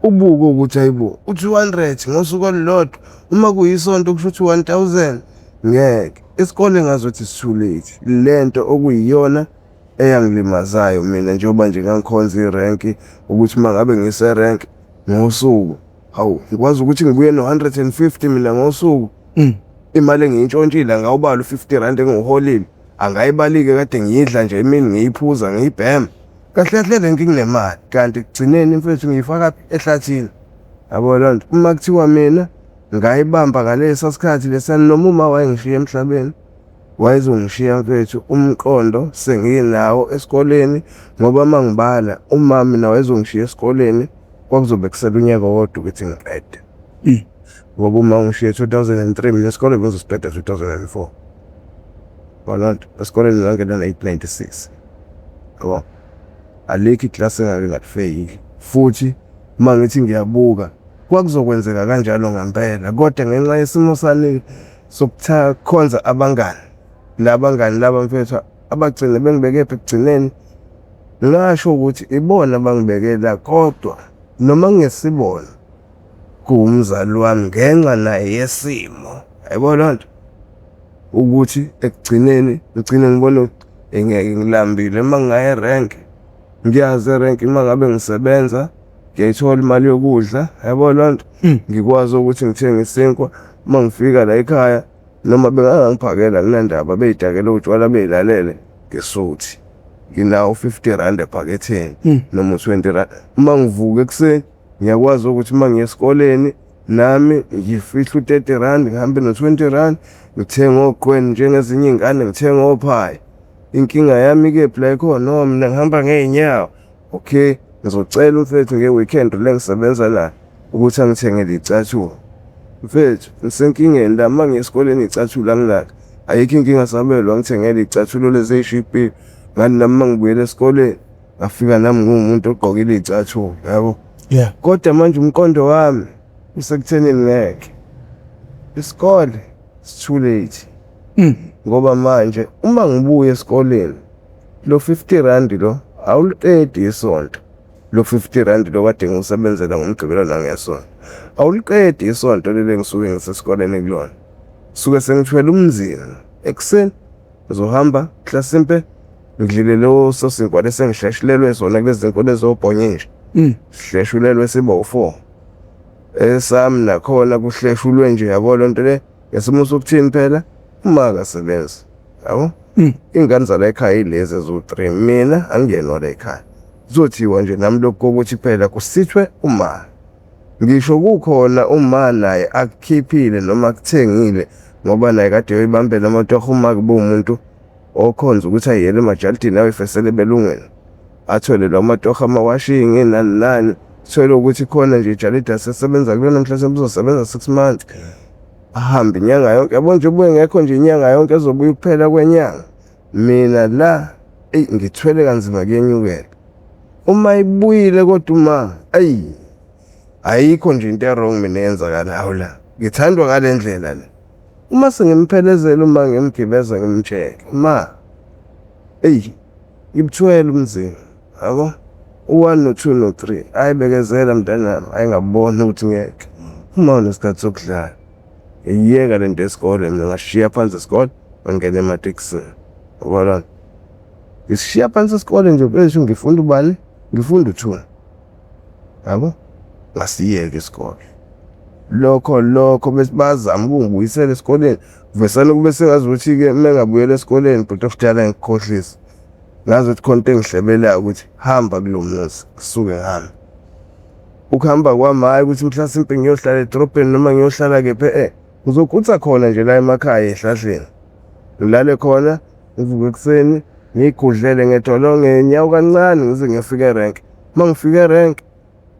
Ubuke ukuthi hayibo u200 ngosuku olulodwa, uma kuyisonto kusho ukuthi 1000 ngeke. Isikole ngazothi sithuleti lento okuyiyona eyangilimazayo mina njengoba nje ngangikhonza irank ukuthi mangabe ngise rank ngosuku, hawu ngikwazi ukuthi ngibuye no150 mina ngosuku. Imali engiyintshontshile ngawubala u50 engiholile angayibalike kade ngiyidla nje emini ngiyiphuza ngiyibhema. Kahle kahle nginginemali kanti kugcineni mfethu ngiyifaka ehlathini, yabona nto. Uma kuthiwa mina ngayibamba ngalesa sikhathi lesani, noma uma wayengishiya emhlabeni wayezongishiya mfethu umqondo senginawo esikoleni, ngoba mangibala umama nawe wayezongishiya esikoleni kwakuzobe kusela unyaka wodwa ukuthi ngiqede. Ngoba uma ngishiya 2003 mina isikole bezosiqeda 2004, yabona nto. Esikoleni ngangena 896, yabo. Alikho iklasi engake ngalifeyili, futhi uma ngithi ngiyabuka kwakuzokwenzeka kanjalo ngempela. Kodwa ngenxa yesimo sami sokukhonza abangani, labangani laba mfethu abagcina bengibeke ekugcineni, ngasho ukuthi ibona abangibekela. Kodwa noma ngesibona kuwumzali wami ngenxa naye yesimo, yayibona nto ukuthi ekugcineni ngigcine ngibona engeke ngilambile uma ngingaya erenki ngiyazi erenki uma ngabe ngisebenza ngiyayithola imali yokudla yabo lonto ngikwazi ukuthi ngithenge isinkwa uma ngifika la ekhaya noma bengangiphakela kunandaba beyidakela utshwala beyilalele ngesuthi nginawo 50 rand ephaketheni noma 20 rand uma ngivuka ekuseni ngiyakwazi ukuthi uma ngiya esikoleni nami ngifihla u30 rand ngihambe no20 rand ngithenga ogqweni njengezinye ingane ngithenga ophaya inkinga yami ke phela ikhona noma mina ngihamba ngeenyawo okay ngizocela umfethu ngeweekend le ngisebenza la ukuthi angithengele icathulo mfethu ngisenkingeni la uma ngiya esikoleni icathulo angilaka ayikho inkinga sabelwa ngithengele icathulo lezi eshiphi ngani nami ngibuyela esikoleni ngafika nami ngumuntu ogqokile icathulo yabo kodwa manje umqondo wami usekuthenini ngeke isikole it's too late ngoba manje uma ngibuya esikoleni lo 50 rand lo awuliqedi isonto lo 50 rand lo kade ngisebenzela ngomgqibelo nangesonto awuliqedi isonto lele ngisuke ngisesikoleni kulona suke sengithwele umzila ekuseni ngizohamba klasimpe ngidlile lo sosinkwa lesengihleshilelwe sona kulezi zinkolo ezobhonyisha sihleshulelwe siba u4 esami nakhona kuhleshulwe nje yabo lonto le ngesimo sokuthini phela uma akasebenza yabo ingane zala ekhaya ilezi ezo3 mina angiyenwa la ekhaya zothiwa nje nami lokho ukuthi phela kusithwe uma ngisho kukhona uma naye akukhiphile noma akuthengile ngoba naye kade uyibambela amatoho uma kube umuntu okhonza ukuthi ayele emajalidini awe fesele belungela athole lo matoho amawashing nani thole ukuthi khona nje ijalidi asesebenza kulona mhlawumbe uzosebenza 6 months ahambe inyanga yonke yabo nje ubuye ngekho nje inyanga yonke ezobuya kuphela kwenyanga mina la ngithwele kanzima kuyenyukela uma ibuyile kodwa uma ayikho nje into wrong mina yenzakalayo la ngithandwa ngalendlela la uma sengimphelezela uma ngimgibeza ngimcheke ma ngibthwele umzimba yabo u1 no2 no3 ayibekezela mntanami ayingabona ukuthi ngeke uma unesikhathi sokudlala iyeka lento esikole mina ngashiya phansi esikole ngene ematekisini ngoba ngishiya phansi esikole nje bese ngifunda ubani ngifunda uthuna yabo ngasiyeke isikole lokho bese bazama ukungibuyisela esikoleni vesana kube sengazi ukuthi ke mina ngabuyela esikoleni but ofudala ngikhohlisa ngazi ukuthi khonto engihlebelayo ukuthi hamba kulomnozi kusuke ngami ukuhamba kwami hayi ukuthi mhlasimpe ngiyohlala edrobheni noma ngiyohlala kephi uzokhutha khona nje la emakhaya ehlahleni ngilale khona ngivuka ekseni ngigudlele ngedolo ngenyawo kancane ngize ngiyafika erank mangifika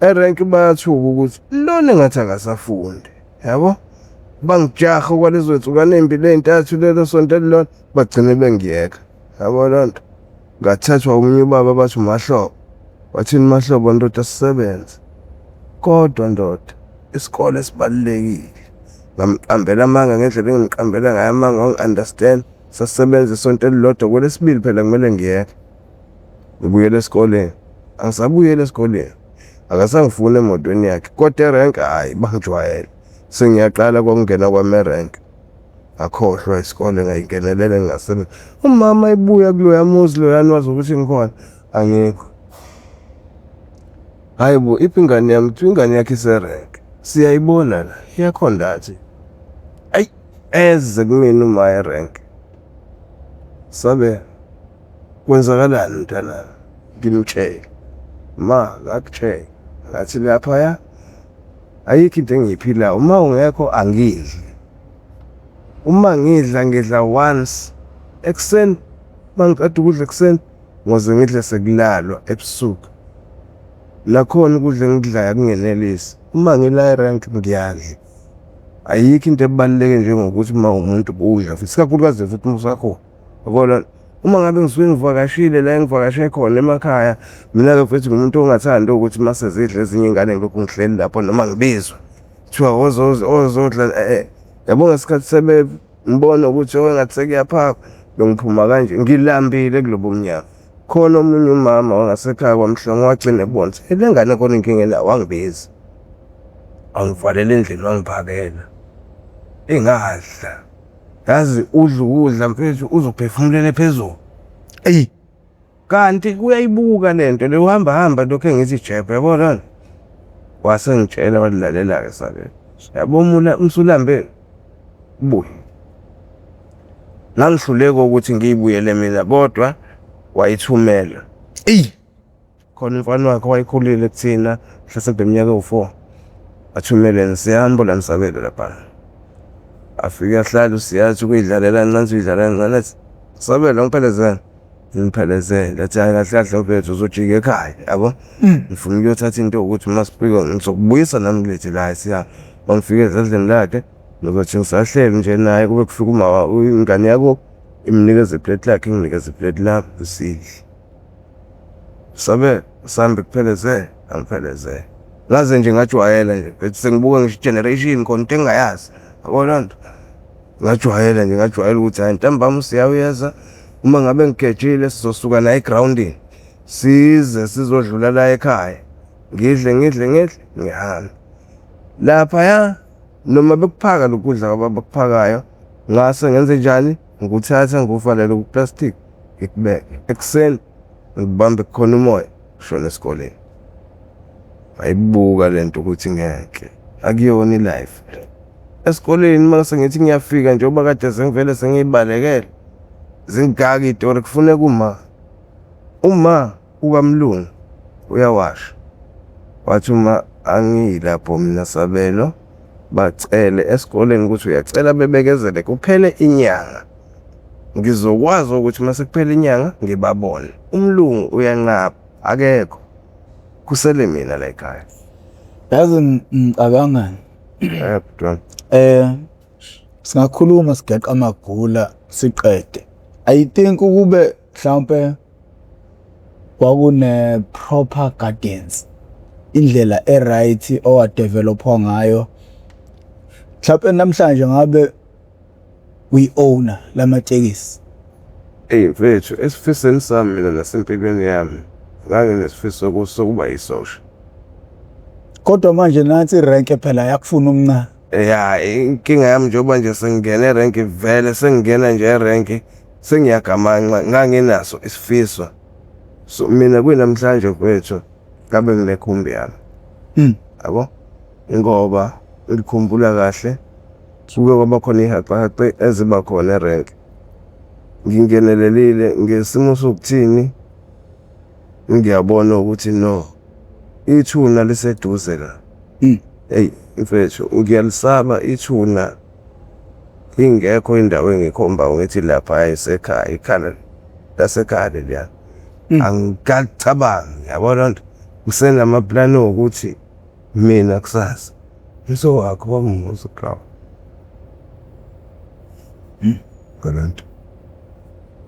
erank bayathuka ukuthi lona ngathi akasafundi yabo bangijaha kwalezo nsukane empilo ezintathu lelo sonto elilona bagcine bengiyeka yabo lonto ngathathwa umunye ubaba bathi umahlobo wathini mahlobo ndoda sisebenza kodwa ndoda isikole sibalekile ngamqambela amanga ngendlela engiqambela ngayo amanga ngi-understand sasebenza isonto elilodwa kwelesibili phela kumele ngiyeke ngibuyele esikoleni angisabuyele esikoleni akasangifuna emotweni yakhe kodwa erank hayi bangijwayele sengiyaqala kokungena kwami erank akhohlwa isikole ngayingenelela ngingasebenza umama ebuya kuloya muzi loyani wazi ukuthi ngikhona angikho hayibo ingane yami ingane yakhe iserank siyayibona la iyakhondathi eze kumina uma erank sabe kwenzakalani mntana ngimtshela ma ngakutshela ngathi lapha ya ayikho into engiyiphilayo uma ungekho angidli uma ngidla once ekseni mangiqeda ukudla ekseni ngoze ngidle sekulalwa ebusuku lakhona ukudla engidlayo kungenelisi uma ngila erank ngiyadla ayikho into ebaluleke njengokuthi uma umuntu udla isikakhulukazi futhi musakho yabona uma ngabe ngisuke ngivakashile la engivakashe khona emakhaya mina ke futhi ngumuntu ongathanda ukuthi mase zidle ezinye ingane ngilokhu ngihleli lapho noma ngibizwa kuthiwa ozodla yabo ngesikhathi sebe ngibona ukuthi ngathi sekuyaphaka bengiphuma kanje ngilambile kulobo mnyaka khona omunye umama wangasekhaya kwamhlongo wagcina ebonza elengane khona inkinga la wangibiza angivalele endlini wangiphakela engadla yazi udla ukudla mfethu uzophefumulela phezulu Eyi, kanti uyayibuka lento le uhamba lokho engithi jebhe yabona wase ngitshela walilalela-ke sale yabo umsulambe buye nangihluleka ukuthi ngiyibuyele mina kodwa wayithumela eyi, khona umfana wakhe wayikhulile kuthina hlasembe eminyaka ewu4 athumele siyahamba la nisabelo lapha afika ahlala siyathi ukuyidlalela nansi uyidlalela nganathi sabela ngiphelezela ngiphelezela athi hayi kahle kahle mfethu uzojika ekhaya yabo ngifuna ukuyothatha into ukuthi masifika ngizokubuyisa nami kulethi la siya mangifike ezandleni lakhe ngokuthi ngisahleli nje naye kube kufika ingane yakho imnikeze iplate lakhe nginikeze iplate lapho sidle sabe sambe kuphelezela angiphelezela ngaze nje ngajwayela nje bethi sengibuka ngisho generation khona into engayazi yabona nto ngajwayela ukuthi hayi ntambama siyawuyeza uma ngabe ngigejile sizosuka la egroundini size sizodlula la ekhaya ngidle ngihamba lapha noma bekuphaka lokudla abakuphakayo ngase ngenze njani ngikuthatha ngikuvalele kuplastic ngikubeke ekuseni ngibambe khona umoya shona esikoleni ayibuka lento ukuthi ngeke akuyona ilife esikoleni mase ngithi ngiyafika njengoba kade sengivele sengibalekele zingaka itori kufuneka uma ukamlungu uyawasha wathi uma angilapho mina sabelo bacele esikoleni ukuthi uyacela bebekezele kuphele inyanga ngizokwazi ukuthi mase kuphela inyanga ngibabone umlungu uyanqaba akekho kusele mina la ekhaya yazi ngicabangani yebo singakhuluma sigeqa amagula siqede. I think ukube mhlawumbe kwakune proper guidance indlela eright owadevelopwa ngayo mhlawumbe namhlanje ngabe we own lamatekisi. mfethu esifisweni sami mina nasempilweni yami nganginesifiso sokuba yisosha Kodwa manje nansi irenke phela yakufuna umncane. inkinga yami njengoba nje sengingena erenki vele sengingena nje erenki sengiyagamanga nganginaso isifiso so mina kunamhlanje mfethu ngabe nginekhumbi yami yabo ngoba ngikhumbula kahle kuke kwaba khona ihaqaqe eziba khona erenki ngingenelelile ngesimo sokuthini ngiyabona ukuthi no ithuna liseduze la mfethu ngiyalisaba ithuna ingekho indawo engikhomba ngithi lapha esekhaya ikhala lasekhaya liya angikacabangi yabona nto kusenamaplani ukuthi mina kusasa ngizowakho wamumuza kraw kanti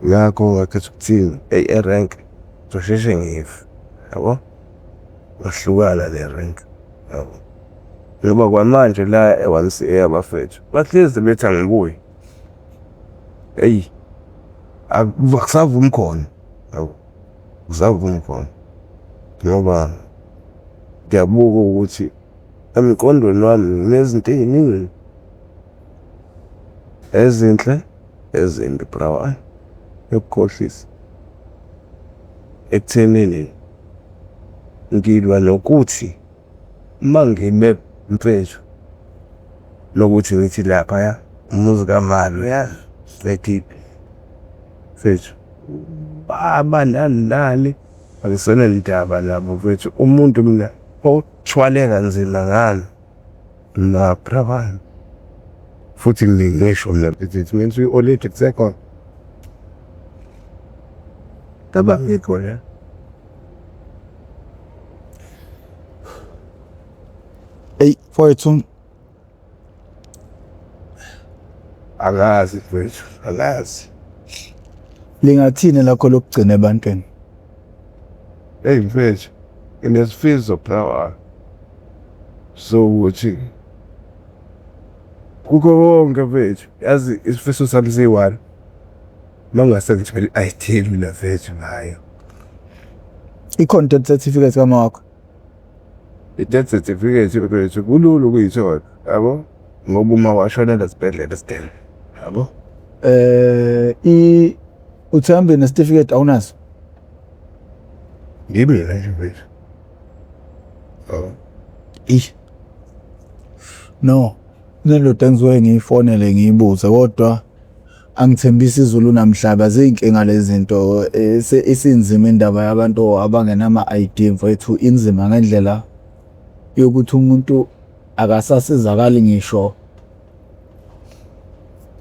ngakho ngakhetha ukuthini erank zosheshe ngife yabo ngahlukana le rank yabo ngoba kwamanje la e1CA abafethu bahlezi bethi angibuyi akusavumi khona yabo kusavumi khona ngoba ngiyabuka ukuthi emqondweni wami nezinto eziningi ezinhle ezimbi brawa yokukhohlisa ekuthenini ngilwa nokuthi mangime mfethu lokuthi ngithi lapha umuzi kaMalo lethi mfethu baba nani akusona indaba labo mfethu umuntu mina othwale kanzima ngani na brawa futhi ngisho mina it means we all it second taba ikho ya Mfowethu akazi mfethu akazi lingathini lakho lokugcina ebantwini. mfethu inesifiso brawa so ukuthi kukho konke mfethu yazi isifiso sami siyi-1 mangase ngithole i-ID mina mfethu ngayo I-content certificate kama wakho. i-death certificate mfethu kulula ukuyithola yabo ngoba uma washonela esibhedlela sidele yabo uthi hambe nesitifiketi awunaso? Ngibile nje mfethu. Ish. No, kunendoda engizoke ngiyifonele ngiyibuze kodwa angithembisi izulu namhlaba ziyinkinga lezi zinto isinzima indaba yabantu abangenama ID mfethu inzima ngendlela yokuthi umuntu akasasizakali ngisho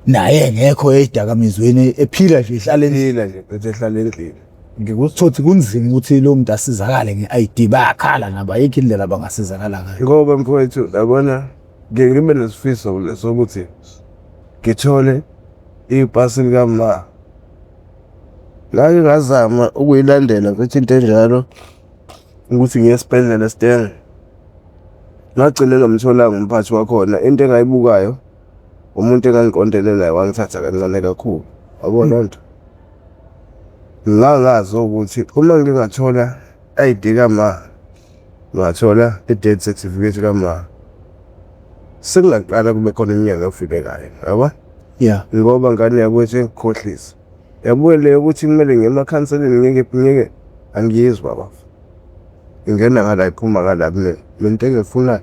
naye ngekho edakamizweni ephila nje ihlale Lila nje bese ehlala endlini. ngikuthothi kunzima ukuthi lo muntu asizakale nge-ID bayakhala nabo ayikho indlela bangasizakala ngayo. Ngoba mfowethu yabona ngibe nesifiso sokuthi ngithole ibhasi likama. Ngake ngazama ukuyilandela futhi into enjalo ukuthi ngiye esibhedlela Stern. Ngagcina ngomtholanga umphathi wakhona into engayibukayo umuntu engangiqondelelayo wangithatha kancane kakhulu. Wabona lento. Ngangazi ukuthi uma ngingathola ID kama ngathola i-death certificate kama sekungaqala kube khona iminyaka efikekayo yabo Yeah. ngoba ngane yakwethu engikhohlisa yabuye le ukuthi kumele ngemakhanseleni ngeke angiyizwa baba ingena ngala iphuma ngala mina lento engifuna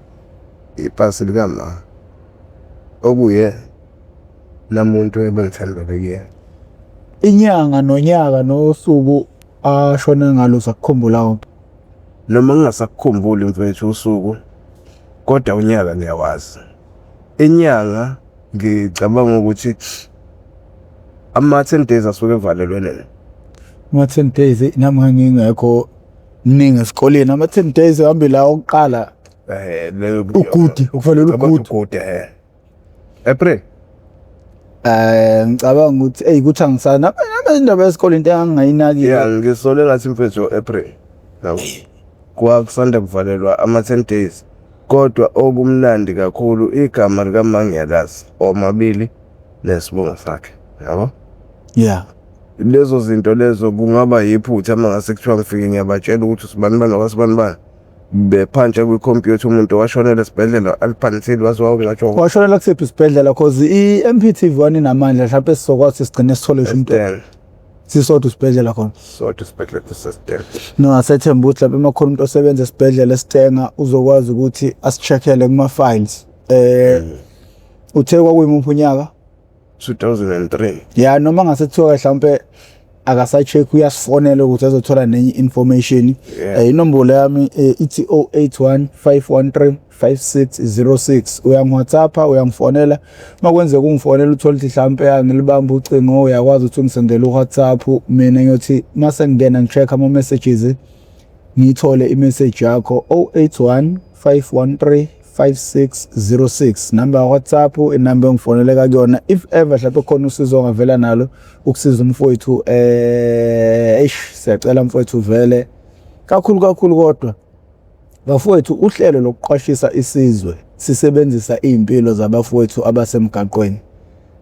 ipasi likama okuye namuntu ebengithanda bekuyena Inyanga nonyaka nosuku ashona ngalo sakukhumbula noma ngingasakukhumbuli mfethu usuku kodwa unyaka ngiyawazi inyanga ngicabanga ukuthi ama-10 days asuke evalelwe nene ama-10 days nami ngingekho mningi esikoleni ama-10 days hambe la oqala ugudi ukufanele ugudi April ngicabanga ukuthi kuthi angisana indaba yesikole into engangayinaki ngisole ngathi mfethu April kwakusanda kuvalelwa ama-10 days kodwa okumnandi kakhulu igama likaMangiyalazi omabili nesibongo sakhe yabo yeah lezo zinto lezo kungaba yiphutha mangase kuthiwa ngifike ngiyabatshela ukuthi usibani bani wasibani bani bephanja kwikhompyutha umuntu washonela esibhedlela aliphanisile waziwawo washonela kusephi isibhedlela cause i-MPTV1 inamandla mhlawumbe sizokwazi sigcine sithole umuntu sisodwa isibhedlela khona sodwa isibhedlela sesitela no asethemba ukuthi lapha emakhona umuntu osebenza esibhedlela esithenga uzokwazi ukuthi asicheckele kuma-files uthe kwakuyimuphi unyaka 2003 ya noma ngasethiwa mhlawumbe akasacheck uyasifonela ukuthi azothola nenye information inombolo yami ithi 081 513 5606 uyangiwhatsappa uyangifonela makwenzeka ungifonela uthola ukuthi mhlawumbe angilibamba ucingo uyakwazi ukuthi ungisendele uWhatsApp mina ngiyothi mase ngena ngicheck ama messages ngithole imessage yakho 081 513 5606 number WhatsApp inamba engifoneleka kuyona if ever mhlawumbe khona usizo ongavela nalo ukusiza umfowethu siyacela mfowethu vele kakhulu kodwa bafowethu uhlelo lokuqwashisa isizwe sisebenzisa impilo zabafowethu abasemgaqweni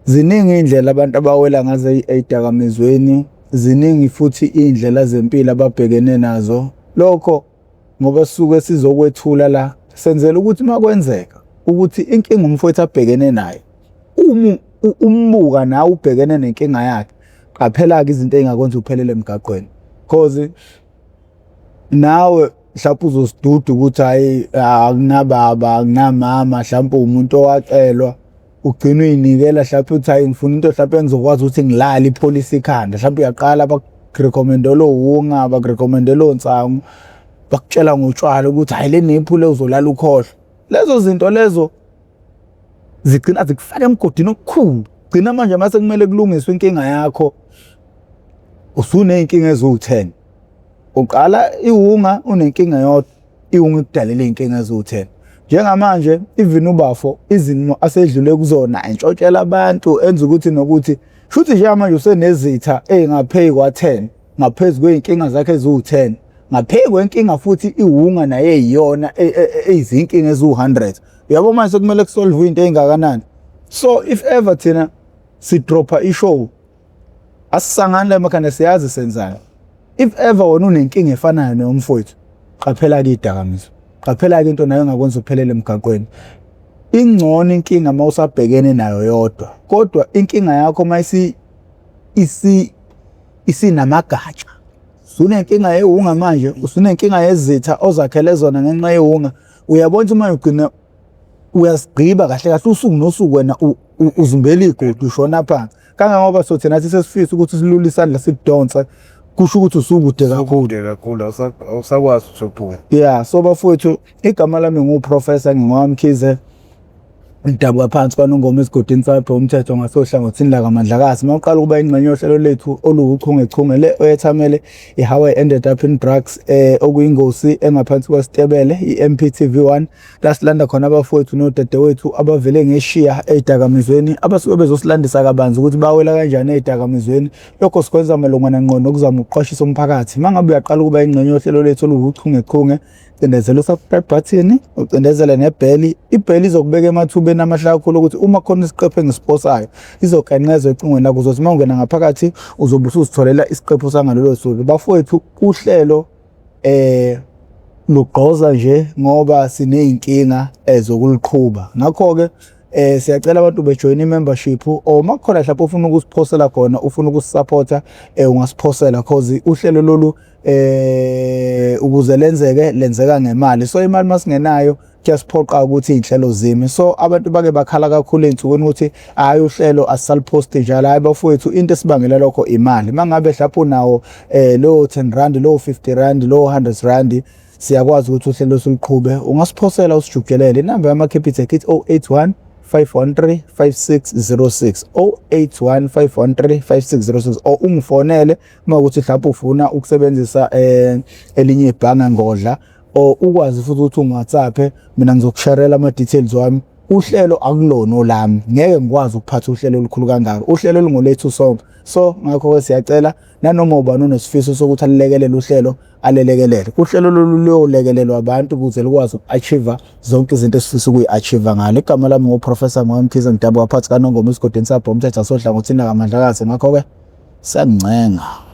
ziningi indlela abantu abawela ngazo ezidakamizweni ziningi futhi indlela zempilo ababhekene nazo lokho ngoba suke sizokwethula la senzela ukuthi makwenzeka ukuthi inkinga umfowethu abhekene nayo umbuka nawe ubhekene nenkinga yakhe qaphela ke izinto ezingakwenza uphelele emgaqweni cause nawe mhlawumbe uzosiduda ukuthi hayi akunababa akunamama mhlawumbe umuntu owacelwa ugcina uyinikela mhlawumbe uthi hayi ngifuna into mhlawumbe engizokwazi ukuthi ngilale ipolice ikhanda mhlawumbe uyaqala bakurecommendela uwunga bakurecommendela onsangu bakutshela ngotshwala ukuthi hayi le nephule uzolala ukhohlwa lezo zinto lezo zigcina zikufaka emgodini okukhulu gcina manje mase kumele kulungiswe inkinga yakho usuneyinkinga eziwu10 uqala iwunga unenkinga yodwa iwunga ikudalele inkinga eziwu10 njengamanje even ubafo izimo asedlule kuzona entshotshela abantu enza ukuthi nokuthi futhi nje manje usenezitha engaphezu kwa10 ngaphezulu kweinkinga zakhe eziwu10 ngaphezulu kwenkinga futhi iwunga naye iyona ezinkinga eziwu100 uyabo manje sekumele kusolve into engakanani so if ever thina si dropper ishow asisangana emakhanda siyazi senzani if ever wona unenkinga efanayo nomfowethu qaphela ke idakamizwa qaphela ke into nayo engakwenza uphelele emgaqweni ingcono inkinga mawusabhekene nayo yodwa kodwa inkinga yakho mayisi isinamagatsha. Usunenkinga yewunga manje, usunenkinga yezitha ozakhele zona ngenxa yewunga. Uyabona uma ugcina uyasigqiba kahle kahle usuku nosuku wena uzumbela igodi ushona phansi. Kangangoba so thina sesifisa ukuthi silule isandla sidonsa kusho ukuthi usukude kakhulu awusakwazi ukuphuma. Yeah, so bafowethu igama lami nguProfessor Ngingwamkhize. Ngidabula phansi kwaNongoma esigodini sakhe umthetho ngasohlangothini la kaMandlakazi. Mawuqala ukuba ingxenye yohlelo lethu oluwuchungechunge le oyethamele iHow I Ended Up in Drugs okuyingosi engaphansi kwaSitebele iMPTV1 lasilanda khona abafowethu nodadewethu abavele ngeshiya ezidakamizweni abasuke bezosilandisa kabanzi ukuthi bawela kanjani ezidakamizweni. Lokho sikwenza malungana ngqo nokuzama ukuqwashisa umphakathi. Mangabe uyaqala ukuba ingxenye yohlelo lethu oluwuchungechunge cindezela subscribe button ucindezele nebell. Ibell izokubeka emathubeni amahle kakhulu ukuthi uma khona isiqephu engisposayo izokanqeza ecingweni lakho uzothi mawungena ngaphakathi uzobe usuzitholela isiqephu sangalolo suku. Bafowethu uhlelo lugqoza nje ngoba sineyinkinga ezokuliqhuba. Ngakho ke siyacela abantu bejoin membership or makhona mhlawumbe ufuna ukusiphosela khona ufuna ukusupporta ungasiphosela cause uhlelo lolu ukuze lenzeka ngemali. So imali masingenayo kuyasiphoqa ukuthi inhlelo zime. So abantu bake bakhala kakhulu ensukwini ukuthi hayi uhlelo asaliposte njalo. Hayi bafowethu into esibangela lokho imali. Mangabe mhlawumbe unawo lo 10 rand lo 50 rand lo 100 rand siyakwazi ukuthi uhlelo siliqhube. Ungasiphosela usijugelele. Inamba yama Capitec it 081 513 5606 081 513 5606 or ungifonele mawukuthi mhlawumbe ufuna ukusebenzisa elinye ibhanga ngodla or ukwazi futhi ukuthi ungaWhatsApp mina ngizokusharela ama details wami. Uhlelo akulona olami, ngeke ngikwazi ukuphatha uhlelo olukhulu kangaka. Uhlelo lungolethu sonke. So ngakho ke siyacela nanoma ubani unesifiso sokuthi alilekelele uhlelo alelekelele. Uhlelo lolekelelwa abantu ukuze likwazi ukuachieve zonke izinto esifisa ukuyiachieve ngalo. Igama lami nguProfessor Ngwamkhize ngidabula phansi kaNongoma esigodini sakhe umthetho asohlangothini la kaMandlakazi. Ngakho ke sengcenga.